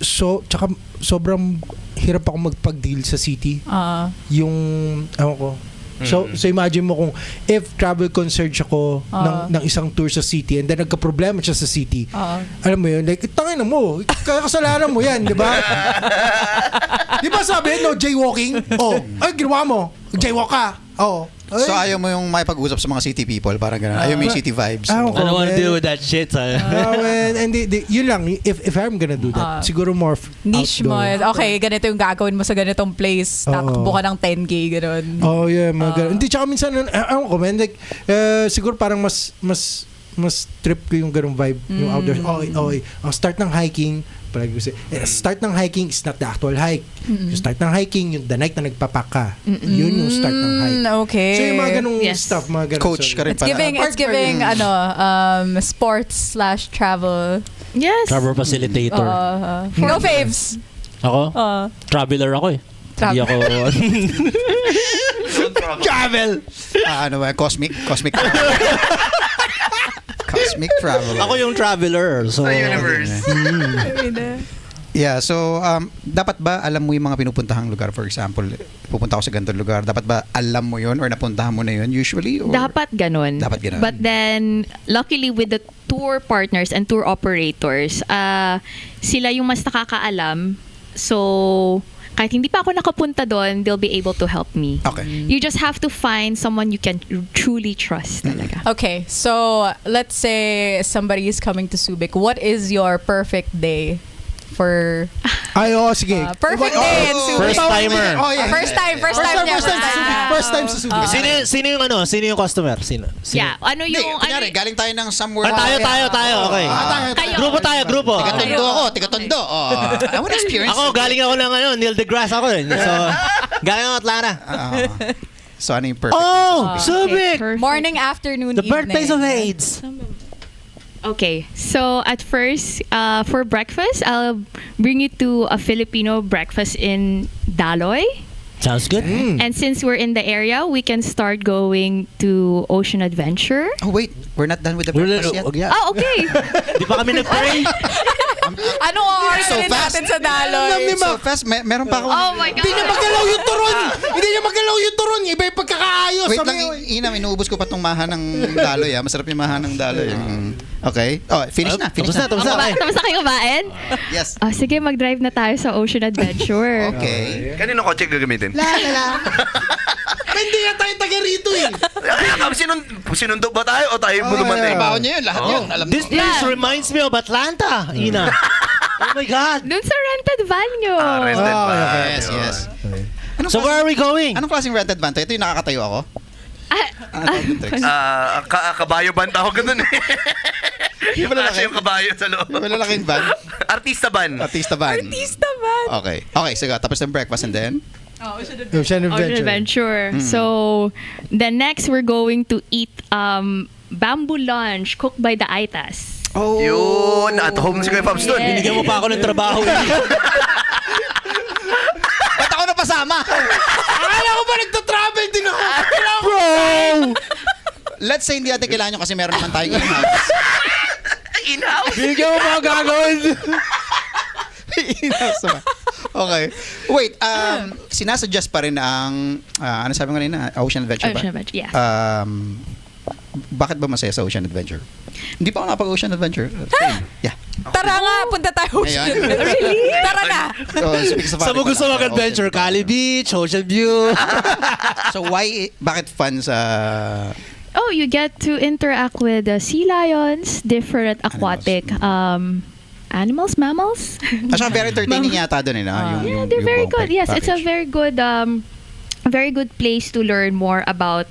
C: tsaka sobrang hirap ako magpag-deal sa city. Yung ewan ko. So imagine mo kung if travel concierge ako ng isang tour sa city and then nagka-problema siya sa city. Alam mo yun, like, tangin na mo, kasalanan mo yan, di ba? Di ba sabi, no jaywalking? Ay, ginawa mo. Jaywalk ka.
B: So ayaw mo yung makipag-usap sa mga city people, parang gano'n. Ayaw mo yung city vibes.
E: I don't want to deal with that shit.
C: And yun lang, if I'm gonna do that, siguro more
D: Niche mo.
C: outdoor.
D: Okay, ganito yung gagawin mo sa ganitong place. Takbo ka ng 10K, gano'n.
C: Oh yeah, mga ganun. Hindi, tsaka minsan, ewan ko, man, like, siguro parang mas trip ko yung ganung vibe, yung outdoors. Ang start ng hiking, palagi ko start ng hiking is not the actual hike. Yung start ng hiking, yung the night na nagpapak ka. Yun yung start ng hike.
D: Okay.
C: So yung mga ganung
F: Yes.
C: stuff, mga ganun.
B: Coach ka rin
D: It's
B: pala.
D: giving, sports/travel.
F: Yes.
E: Travel facilitator.
D: Go faves.
E: Ako? Traveler ako eh. Hindi ako...
B: Travel! Ano ba? Cosmic travel.
E: Ako yung traveler. So,
A: Sa universe.
B: Yeah, so dapat ba alam mo yung mga pinupuntahang lugar? For example, pupunta ako sa ganitong lugar. Dapat ba alam mo yun or napuntahan mo na yun usually? Or?
F: Dapat ganun.
B: Dapat ganun.
F: But then, luckily with tour partners and tour operators, sila yung mas nakakaalam. So, kahit hindi pa ako nakapunta doon, they'll be able to help me.
B: Okay.
F: You just have to find someone you can truly trust talaga.
D: Okay, so let's say somebody is coming to Subic. What is your perfect day for
C: Ay, sige.
D: perfect day in Subic?
E: First timer.
C: Oh, yeah.
D: First time niya.
C: First time sa Subic.
E: Sino yung ano? Sino yung customer? Sino?
F: Yeah, ano
B: Hindi,
F: yung...
B: kunyari, galing tayo ng somewhere.
E: Tayo. Okay.
F: Kayo.
E: Grupo.
B: Tiga-tondo ako, tiga-tondo. Oh, I want to experience.
E: Ako, galing ako ng Neil deGrasse ako rin. So, galing ako Atlanta.
B: So, ano yung perfect?
E: Subic!
F: Perfect.
D: Morning, afternoon,
E: The birthplace of AIDS.
F: Okay, so at first, for breakfast, I'll bring you to a Filipino breakfast in Daloy.
E: Sounds good.
F: And since we're in the area, we can start going to Ocean Adventure.
B: Oh, wait. We're not done with the breakfast yet.
E: Yeah.
F: Oh, okay.
E: Di pa kami nag-pray.
D: Anong orderin
B: fast.
D: natin sa Daloy?
B: So fast, meron pa ako.
F: Oh my God.
C: Hindi niya magalaw yung turon! Hindi niya magalaw yung turon! Iba yung pagkakaayos.
B: Wait
C: Sabi
B: lang,
C: ko,
B: Inam, inuubos ko pa tong maha ng daloy. Masarap yung maha ng daloy. Okay. Oh, finish na.
E: Tapos na. Okay.
F: Tapos na kayo kumain?
B: Yes.
F: Sige, mag-drive na tayo sa Ocean Adventure.
B: Okay.
A: Kanino kotse gagamitin?
C: Hindi nga tayo taga rito eh.
A: Sinundo ba tayo o tayo bulumating?
B: Trabaho niya yun. Lahat yun. Alam
E: This
B: ko.
E: place reminds me of Atlanta, Ina. Oh my God.
F: Dun sa rented van nyo.
A: Rented ba?
B: Yes. Anong
E: So where are we going?
B: Anong klaseng rented van to? Ito yung nakakatayo ako? Ano tawag yung tricks?
A: Kabayo ban tawag ka dun eh. Yung
B: malalaki.
A: kasi yung kabayo sa loob.
B: Yung malalaking van?
A: Artista ban.
B: Artista van.
D: Artista ba?
B: Okay. Okay, sige. Tapos ng breakfast and then?
C: Ocean
F: Ocean
C: Adventure.
F: Adventure. So, then next we're going to eat bamboo lunch cooked by the Aitas.
B: Oh.
A: Yun, at home si Kuya Fabs dun.
F: Yes.
E: Binigyan mo pa ako ng trabaho.
B: Ba't ako napasama?
C: Akala ko ba nagta-travel din ako?
B: Bro! Let's say hindi natin kailangan nyo kasi meron naman tayong in-house.
A: In-house.
E: Binigyan mo pa ako gagawin.
B: In-house naman. Okay. Wait, sinasuggest pa rin ang, ano sabi ko kanina? Ocean Adventure ba?
F: Ocean Adventure, yeah.
B: Bakit ba masaya sa Ocean Adventure? Hindi pa ako nakapag-Ocean Adventure. Yeah.
D: Tara nga, punta tayo.
B: Ngayon?
D: Really? Tara na.
E: Sa mo gusto mag-adventure, Cali Beach, Ocean View.
B: So bakit fun sa...
F: Oh, you get to interact with sea lions, different aquatic animals, mammals.
B: Actually, very entertaining yata doon eh. No?
F: Yeah, they're very
B: buong
F: good. Yes, it's a
B: package.
F: very good place to learn more about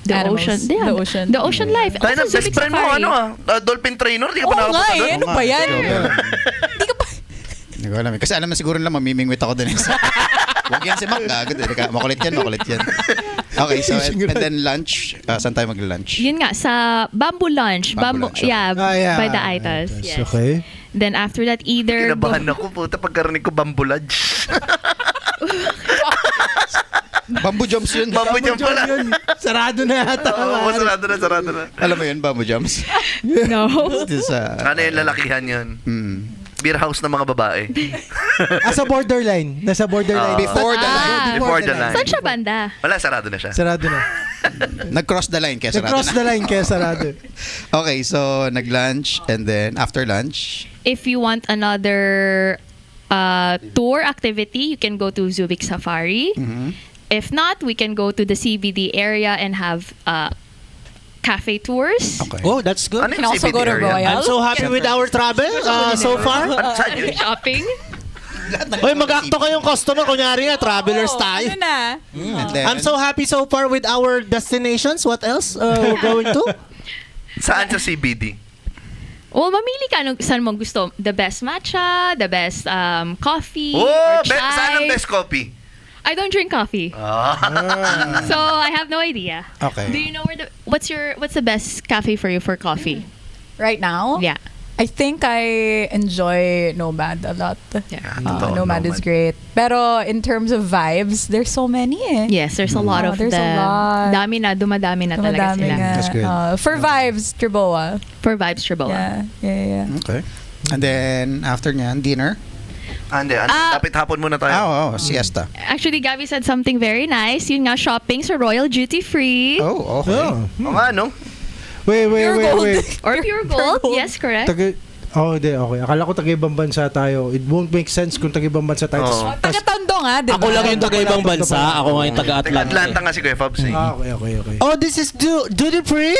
F: the
D: Animals.
F: ocean. Yeah,
D: The ocean.
F: The ocean life.
A: Tayo na,
F: Also,
A: best
F: Subic
A: friend mo,
F: Safari.
A: dolphin trainer, di ka
D: Oo
A: pa
D: nga
A: nakapunta
D: eh.
A: doon?
D: Ano ba yan?
B: Hindi ko alam eh. Kasi alam mo siguro lang mamimingwit ako doon. Huwag yan si Mac. Makulit yan. Okay, so and then lunch. Saan tayo mag-lunch?
F: Yun nga, sa bamboo lunch.
B: Bamboo lunch, okay.
F: Yeah, by the Aitas. Yes.
C: Okay.
F: Then after that, either...
A: Kinabahan ako, puta, pagkarinig ko bambulage.
B: Bamboo jumps yun.
A: Bamboo jump pala.
C: Sarado na yata.
A: Oo, sarado na.
B: Alam mo yun, bamboo jumps?
F: No.
B: This,
A: Ano yung lalakihan yun? Beer house ng mga babae.
C: Sa borderline. Nasa borderline.
B: Before the line.
A: Before the line.
F: Saan siya banda?
A: Wala, sarado na siya.
C: Sarado na.
B: Nag-cross the line kaya sarado
C: Nag-cross the
B: na.
C: line kaya sarado.
B: Okay, so nag-lunch and then after lunch,
F: If you want another tour activity, you can go to Subic Safari. If not, we can go to the CBD area and have cafe tours.
B: okay.
E: Oh, that's good.
A: Ano
D: You can
A: yung
D: also
A: CBD
D: go to
A: area?
D: Royal.
E: I'm so happy with our travel so far.
A: Ano, saan yun?
F: Shopping.
E: Hoy, mag-acto kayong customer. Kunyari nga, travelers
D: Oo,
E: tayo.
D: ano na?
B: And then,
E: I'm so happy so far with our destinations. What else we're going to?
A: Saan sa CBD?
F: Well, mamili ka saan mo gusto. The best matcha, the best coffee,
A: Oh,
F: or chai.
A: saan ang best coffee?
F: I don't drink coffee. So I have no idea.
B: Okay.
F: Do you know what's the best cafe for you for coffee?
D: Right now?
F: Yeah.
D: I think I enjoy Nomad a lot.
F: Yeah.
A: Totoo,
D: Nomad is great. Pero in terms of vibes, there's so many eh.
F: Yes, there's a lot of
D: there's
F: them.
D: a lot.
F: Dumadami na talaga
D: Dumadami
F: sila.
D: nga.
B: That's good.
D: For vibes, Triboa.
F: For Vibes Triboa.
D: Yeah.
B: Okay. And then after nyan, dinner.
A: Hindi, dapat hapon muna tayo.
B: Siesta.
F: Actually, Gabby said something very nice. Yun nga, shopping sa Royal Duty Free.
B: Oh, okay.
C: Oh.
A: Oo nga, no?
C: Wait.
F: Or pure gold.
D: gold.
F: Yes, correct.
C: Hindi, okay. Akala ko taga-ibang bansa tayo. It won't make sense kung taga-ibang bansa tayo.
A: Oo.
D: Taga-Tondo nga, di ba?
E: Ako lang yung taga-ibang bansa. Ako nga yung taga-Atlanta.
A: Atlanta nga si Kuya Fabs eh.
C: Okay.
G: Oh, this is duty free?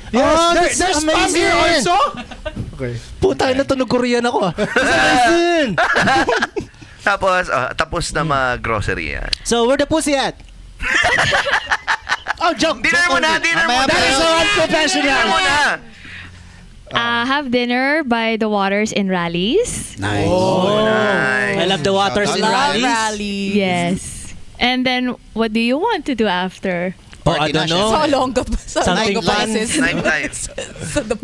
C: Yes,
G: Oh,
C: there's
G: that's
C: spam here
G: amazing.
C: also? Okay.
G: Puta, natunog Korean ako ah. That's amazing.
A: Tapos na mag-grocery yan.
G: So, where the pussy at? Oh, joke.
A: Dinner mo na!
G: That is so unprofessional.
A: Dinner mo na!
F: Have dinner by the waters in Rallies.
B: Nice.
A: Nice.
E: I love the waters in
B: Love
E: rallies.
D: Rally.
F: Yes. And then, what do you want to do after?
E: Oh, I don't know.
D: Sa Olonga pa. Sa
E: Something
D: Olonga
E: fun.
D: places.
A: Nightlife.
D: Sa the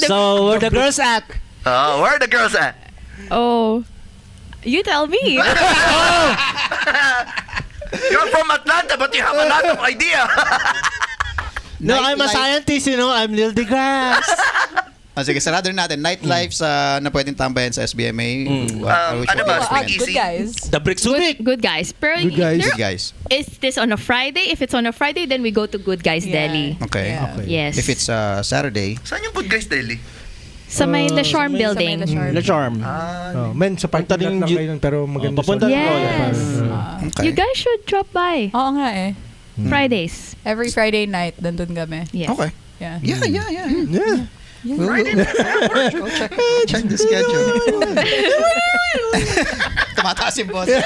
E: So, where the girls at?
A: Oh, where are the girls at?
F: Oh, you tell me.
A: You're from Atlanta, but you have a lot of idea.
E: No, I'm a scientist, you know. I'm Neil deGrasse.
B: Sige, sarado rin natin. Nightlife na pwedeng tambayan sa SBMA. Which
A: Ano
B: one
A: ba?
B: is
A: Speak
B: it?
A: easy.
D: Good guys.
E: The Brick Subic.
F: Good guys. Pero
C: Good guys.
B: Good guys.
F: Is this on a Friday? If it's on a Friday, then we go to Good Guys
D: Yeah.
F: Deli.
B: Okay.
D: Yeah.
F: Yes.
B: If it's Saturday,
A: Saan yung Good Guys Deli?
F: Sa may La Charm building.
D: Sa may
E: La Charm.
C: Men, sa parking
E: Punta rin
C: lot lang
E: yun-
C: kayo nun, pero maganda
E: papunta rin
F: Yes.
B: okay.
F: You guys should drop by.
D: Oo nga eh.
F: Fridays.
D: Every Friday night, nandun kami.
F: Yes.
B: Okay.
D: Yeah.
B: Yeah.
C: Yeah.
B: Go check the schedule. Tumataas yung boss. You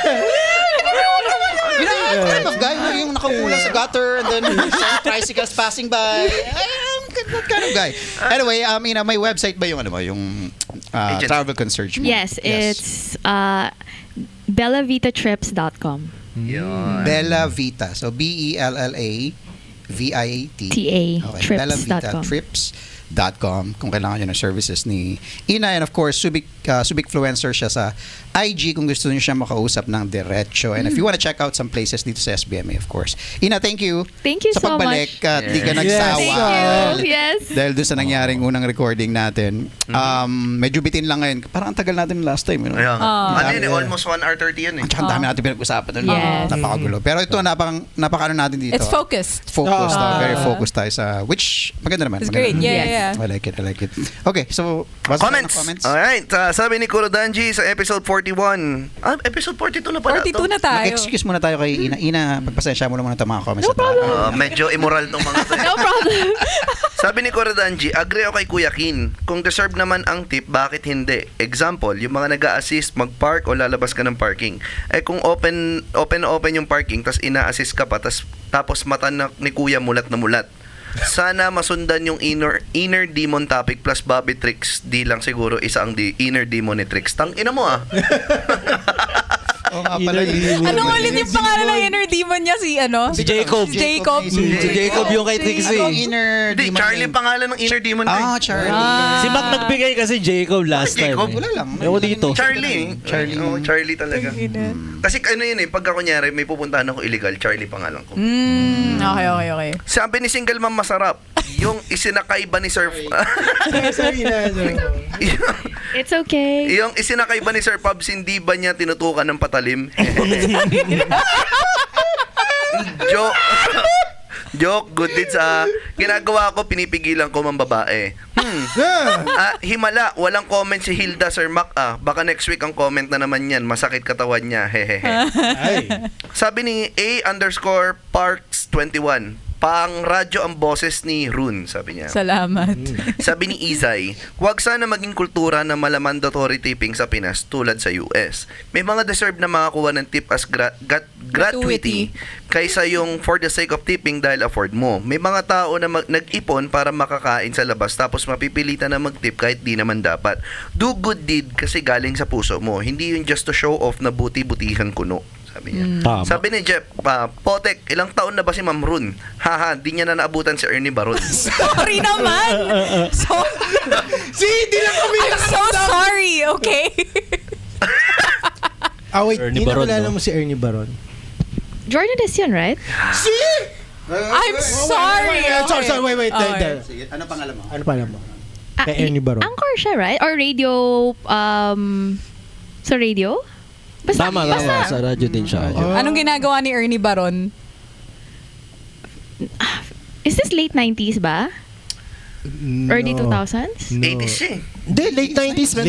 B: know, kind of guy yung nakaulan sa gutter and then some tricycles passing by. I'm that kind of guy. Anyway, may website ba yung yung
A: Agent.
B: travel concierge mo?
F: Yes, it's bellavitatrips.com.
A: Yun.
B: Bella Vita. So BELLAVIAT.
F: TA,
B: Okay.
F: trips.com.
B: Bella Vita Trips.com kung kailangan nyo ng services ni Ina, and of course Subicfluencer siya sa IG kung gusto niyo siya makausap ng diretso, and if you wanna check out some places dito sa SBMA, of course. Ina, thank you
F: Thank you
B: sa
F: so
B: pagbalik
F: much.
B: at di ka
A: Yes.
B: nagsawa
F: Thank you. Yes.
B: dahil doon sa nangyaring unang recording natin. Medyo bitin lang ngayon, parang ang tagal natin last time, you know?
A: Ayun. Ano yun eh,
B: Yeah.
A: almost 1:30 yun eh.
B: At saka ang dami natin pinag-usapan doon.
F: Yes.
B: Napakagulo. Pero ito, napaka natin dito.
D: It's focused.
B: Focused, very focused tayo sa, which, maganda naman.
D: It's
B: maganda
D: great.
B: naman.
D: Yeah,
F: Yes.
D: yeah.
B: I like it. Okay, so, basta
A: Comments.
B: comments.
A: Alright, sabi ni Kurodanji sa episode 41. Episode 42 na pala
D: 42
A: to.
D: na tayo.
B: Mag-excuse muna tayo kay Ina. Ina, pagpasensya mo naman itong mga comments. No problem.
A: Medyo immoral tong mga to.
F: No problem.
A: Sabi ni Kurodanji, agree ako kay Kuya Kin. Kung deserve naman ang tip, bakit hindi? Example, yung mga nag-a-assist mag-park o lalabas ka ng parking. Eh kung open yung parking, tas ina-assist ka pa, tapos mata ni Kuya mulat na mulat. Sana masundan yung inner demon topic plus Bobby Tricks. Di lang siguro isa ang inner demon ni Tricks. Tang ina mo ah.
B: Oo nga pala.
D: Anong ulit yung pangalan ng inner demon niya? Si ano?
E: Si Jacob.
D: Si Jacob.
E: Si Jacob yung kay
B: Ang
E: Trixie.
B: inner
A: Hindi,
B: demon
A: Charlie
B: name.
A: pangalan ng inner demon ko. eh.
B: Charlie.
E: Si Mac nagbigay kasi Jacob last time.
A: Jacob?
E: eh.
B: Wala lang.
E: Ewan dito.
A: Charlie. Oh, Charlie talaga. Kasi ano yun eh, pagka kunyari may pupuntahan ako illegal, Charlie pangalan ko.
D: Okay.
A: Sabi ni Single Mom masarap, yung isinakay ba ni Sir
F: It's okay.
A: yung isinakay ba ni Sir Pubs, hindi ba niya tinutukan ng patalim? Joke, good deeds ginagawa ko, pinipigilan ko mang babae. Himala, walang comment si Hilda, Sir Mac baka next week ang comment na naman yan, masakit katawan niya, hehehe. Sabi ni A_Parks21, pang radyo ang boses ni Rune, sabi niya.
D: Salamat.
A: Sabi ni Izay, huwag sana maging kultura na mandatory tipping sa Pinas tulad sa US. May mga deserve na makakuha ng tip as gratuity kaysa yung for the sake of tipping dahil afford mo. May mga tao na nag-ipon para makakain sa labas tapos mapipilitan na mag-tip kahit di naman dapat. Do good deed kasi galing sa puso mo. Hindi yung just to show off na buti-butihan kuno. Sabi niya.
E: Tama.
A: Sabi ni Jeff, Potek, ilang taon na ba si Ma'am Rune? Haha, di niya na naabutan si Ernie Baron.
D: Sorry naman.
C: Di lang kami
D: I'm so sorry, okay?
C: wait.
E: Ernie Baron,
C: Inaalala
E: no?
C: mo si Ernie Baron?
F: Jordan is yun, right?
D: I'm sorry.
C: Sorry, wait.
D: Okay.
B: Sige, ano pangalan mo?
C: Ano pala mo? Kay Ernie Baron.
F: Anchor siya, right? Or radio, sa radio?
E: Tama. Sa radyo din siya.
D: Anong ginagawa ni Ernie Baron?
F: Is this late 90s ba? Early 2000s?
A: 80s eh.
G: Hindi, late 90s. man.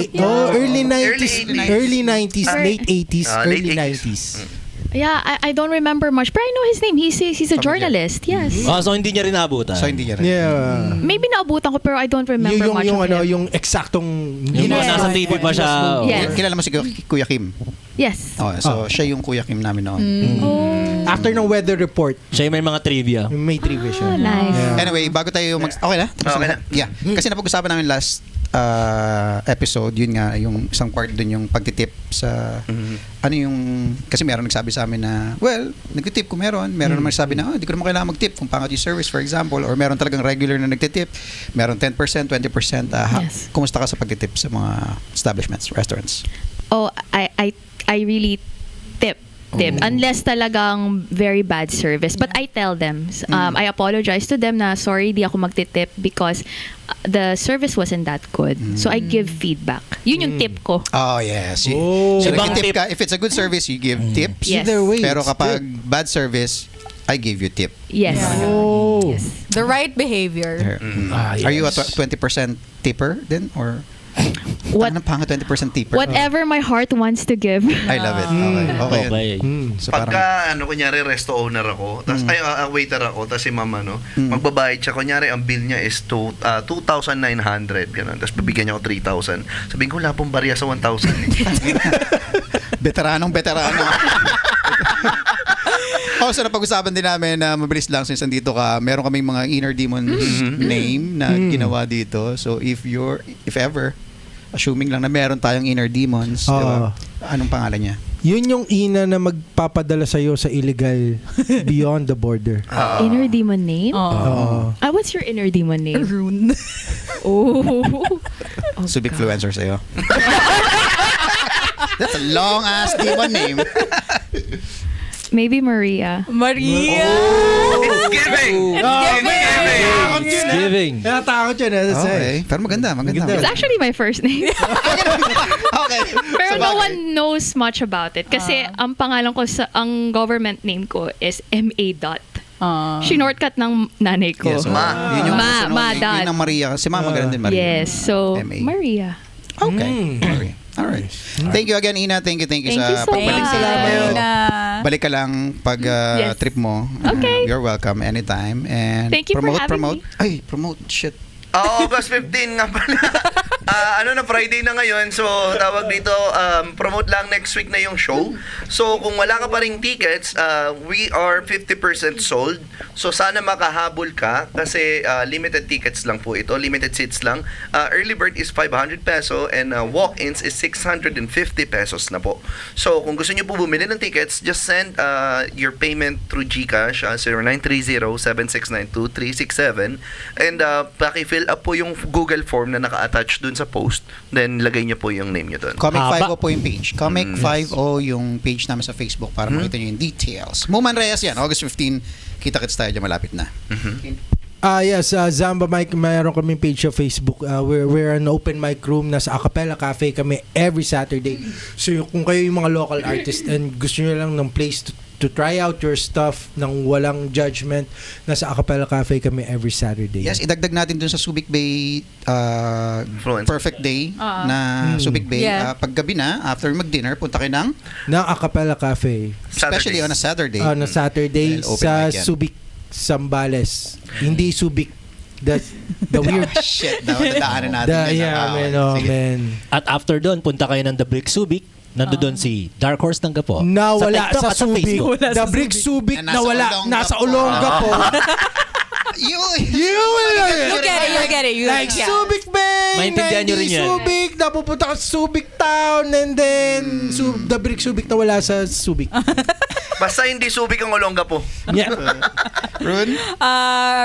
C: Early 90s.
A: Early 80s.
C: Early 90s, late 80s,
A: Late
C: early
A: 80s.
C: 90s.
F: Yeah, I don't remember much, but I know his name. He's a journalist. Yes.
E: So hindi niya rin naabutan.
B: So hindi niya rin.
C: Yeah.
F: Maybe naabutan ko pero I don't remember much of him.
C: yung eksaktong
E: Yung mga
F: Yes.
E: nasa TV pa siya.
F: Yes.
B: Kilala mo si Kuya Kim?
F: Yes.
B: Oh, so siya yung Kuya Kim namin noon.
C: after ng weather report,
E: Siya yung may mga trivia.
C: may trivia siya.
F: Nice.
C: Yeah.
B: Anyway, bago tayo okay na?
A: Okay na.
B: Yeah. Kasi napag-usapan namin last episode, yun nga, yung isang part dun yung pagtitip sa ano yung, kasi meron nagsabi sa amin na, well, nagtitip ko meron naman sabi na, hindi ko naman kailangan mag-tip kung pangat yung service, for example, or meron talagang regular na nagtitip, meron 10%, 20%,
F: Yes.
B: kumusta ka sa pagtitip sa mga establishments, restaurants?
F: Oh, I really tip. Unless talagang very bad service. But I tell them, I apologize to them na sorry, di ako magtitip because the service wasn't that good. So I give feedback. Yun yung tip ko.
B: Oh, yes.
C: Oh.
B: So,
E: Ibang
B: nagtitip
E: tip.
B: ka, if it's a good service, you give tips.
F: Yes.
C: Either way,
B: Pero
C: it's
B: kapag
C: good.
B: bad service, I give you tip.
F: Yes.
C: Oh.
F: Yes.
D: The right behavior.
B: Are you a 20% tipper then? Or
F: What-
B: ano pang 20% tipper?
F: Whatever my heart wants to give.
B: I love it. Okay.
E: Okay.
B: So parang,
A: Pagka, kunyari, resto owner ako, tas, waiter ako, tas si mama, magbabayad siya, kunyari, ang bill niya is 2,900, ganun. Tapos bibigyan niya ako 3,000. Sabihin ko, wala pong barya sa 1,000.
B: veteranong. Oh, so napag-usapan din namin na mabilis lang since nandito ka, meron kaming mga inner demons name na ginawa dito. So if ever, assuming lang na meron tayong inner demons, di ba? Anong pangalan niya?
C: Yun yung ina na magpapadala sa'yo sa illegal beyond the border.
F: Inner demon name?
C: Oo.
F: What's your inner demon name?
D: Rune.
F: Oh.
B: Subic influencer sa'yo. That's a long ass demon name.
F: Maybe Maria.
D: Maria.
A: It's giving!
E: It's giving.
C: Natakot yun.
B: Okay. Pero maganda.
F: It's actually my first name.
B: Okay.
F: Pero no
B: Sabagay.
F: one knows much about it. Kasi ang pangalan ko ang government name ko is M.A. Dot. Shinortcut ng nanay ko.
B: Yes,
A: Ma.
B: Yun yung
F: Ma,
B: gusto
F: Ma,
B: nung-
F: Dad.
B: yun ang Maria. Si Mama ganun din Maria.
F: Yes. So,
B: M.A..
F: Maria.
B: Okay. Maria. Alright. Thank you again, Ina. Thank you
F: Thank you
B: sa
F: so
B: pagbalik
F: much.
B: sa
D: Thank
B: Ina.
D: you.
B: Balik ka lang pag
F: Yes.
B: trip mo.
F: Okay.
B: You're welcome anytime. And
F: Thank you for having me.
B: Ay, promote. Shit.
A: August 15 nga pala. Friday na ngayon. So, tawag dito, promote lang next week na yung show. So, kung wala ka pa ring tickets, we are 50% sold. So, sana makahabol ka kasi limited tickets lang po ito. Limited seats lang. Early bird is 500 peso and walk-ins is 650 pesos na po. So, kung gusto niyo po bumili ng tickets, just send your payment through GCash 0930-7692-367 and paki-fill up po yung Google form na naka-attach dun sa post. Then, lagay niyo po yung name niyo dun.
B: Comic
E: Haba.
B: 50 po yung page. Comic 50 yung page namin sa Facebook para makita nyo yung details. Muman Reyes yan. August 15. Kita-kits tayo dyan. Malapit na.
C: Yes, Zamba Mike, mayroon kaming page sa Facebook. We're an open mic room. Nasa Acapella Cafe kami every Saturday. So kung kayo yung mga local artist and gusto nyo lang ng place to try out your stuff ng walang judgment, nasa Acapella Cafe kami every Saturday.
B: Yes, idagdag natin dun sa Subic Bay
A: Influence.
B: Perfect Day na Subic Bay.
D: Yeah.
B: Paggabi na, after mag-dinner, punta kayo ng
C: Ng Acapella Cafe.
B: especially on a Saturday.
C: Na Saturday
B: Dahil open
C: sa
B: mic yan.
C: Subic Sambales. Hindi Subic. The weird
B: Shit, dadaanan natin. yun.
C: man,
B: Sige.
C: man.
E: At after doon, punta kayo ng The Brick Subic. Nandoon si Dark Horse ng Gapo.
C: Nawala
E: TikTok
C: sa
E: at sa
C: Subic.
E: Facebook.
C: The Brick Subic
B: Na nasa
C: nawala.
B: Olongapo.
C: Nasa Olongapo.
D: You get it.
C: Like Subic Bay.
E: Maintindihan nyo rin yan.
C: Subic. Napupunta ka sa Subic Town. And then, the Brick Subic nawala sa Subic.
A: Basta hindi Subic ang Olongapo.
C: Yeah.
B: Rune?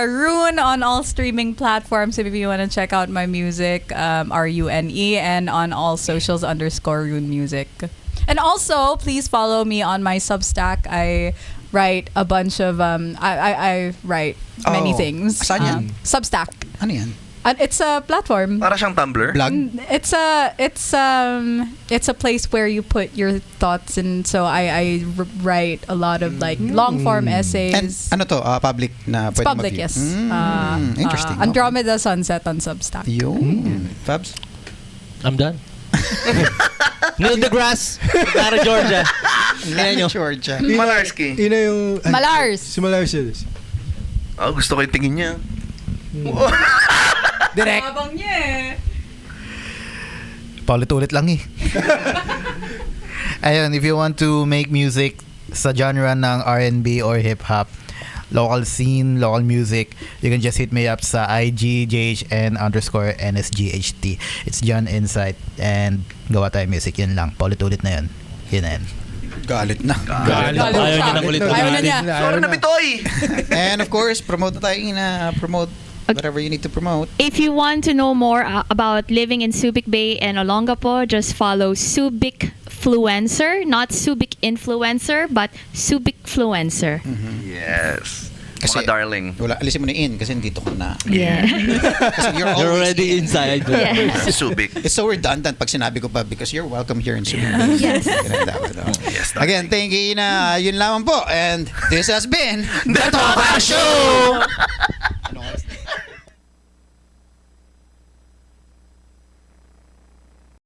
D: Rune on all streaming platforms if you want to check out my music, RUNE, and on all socials _Rune Music. And also, please follow me on my Substack. I write a bunch of I write many
B: Oh,
D: things.
B: saan yan?
D: Substack.
B: Ano yan?
D: It's a platform.
A: Para siyang Tumblr.
B: Blog?
D: It's a place where you put your thoughts, and so I write a lot of like long form essays.
B: And ano to? Public na
D: It's
B: pwede
D: public,
B: mag-view?
D: yes.
B: Interesting.
D: Andromeda Sunset on Substack.
B: Yun. Fabs?
E: I'm done. Neil deGrasse, Para Georgia. Tingnan nyo.
B: Georgia.
A: Malarski.
C: Yun na yung...
D: Malars.
C: Si Malars yun.
A: Gusto ko yung tingin niya.
C: Direct.
D: Abang niya eh.
H: Paulit-ulit lang eh. Ayun, if you want to make music sa genre ng R&B or hip-hop, local scene, local music, you can just hit me up sa IG, JHN_NSGHT. It's John Insight and gawa tayo music. Yun lang. Paulit-ulit na yun. Yun na yun.
B: Galit na.
E: Ayaw niya ng ulit.
D: Ayaw na niya.
A: Sorry na bitoy!
B: And of course, promote na tayo promote whatever you need to promote.
F: If you want to know more about living in Subic Bay and Olongapo, just follow Subic Fluencer, not Subic Influencer, but Subic Fluencer.
A: Yes.
B: Kasi-
A: Mga darling.
B: Wala, alisin mo na in kasi dito ka na.
F: Yeah.
B: Kasi you're
E: You're
B: always
E: already inside.
F: Yeah.
A: Subic.
B: It's so redundant pag sinabi ko pa because you're welcome here in Subic Bay.
F: Yes.
A: Yes,
B: Again, thank you, Ina. Yun lamang po. And this has been
A: The Toka Show!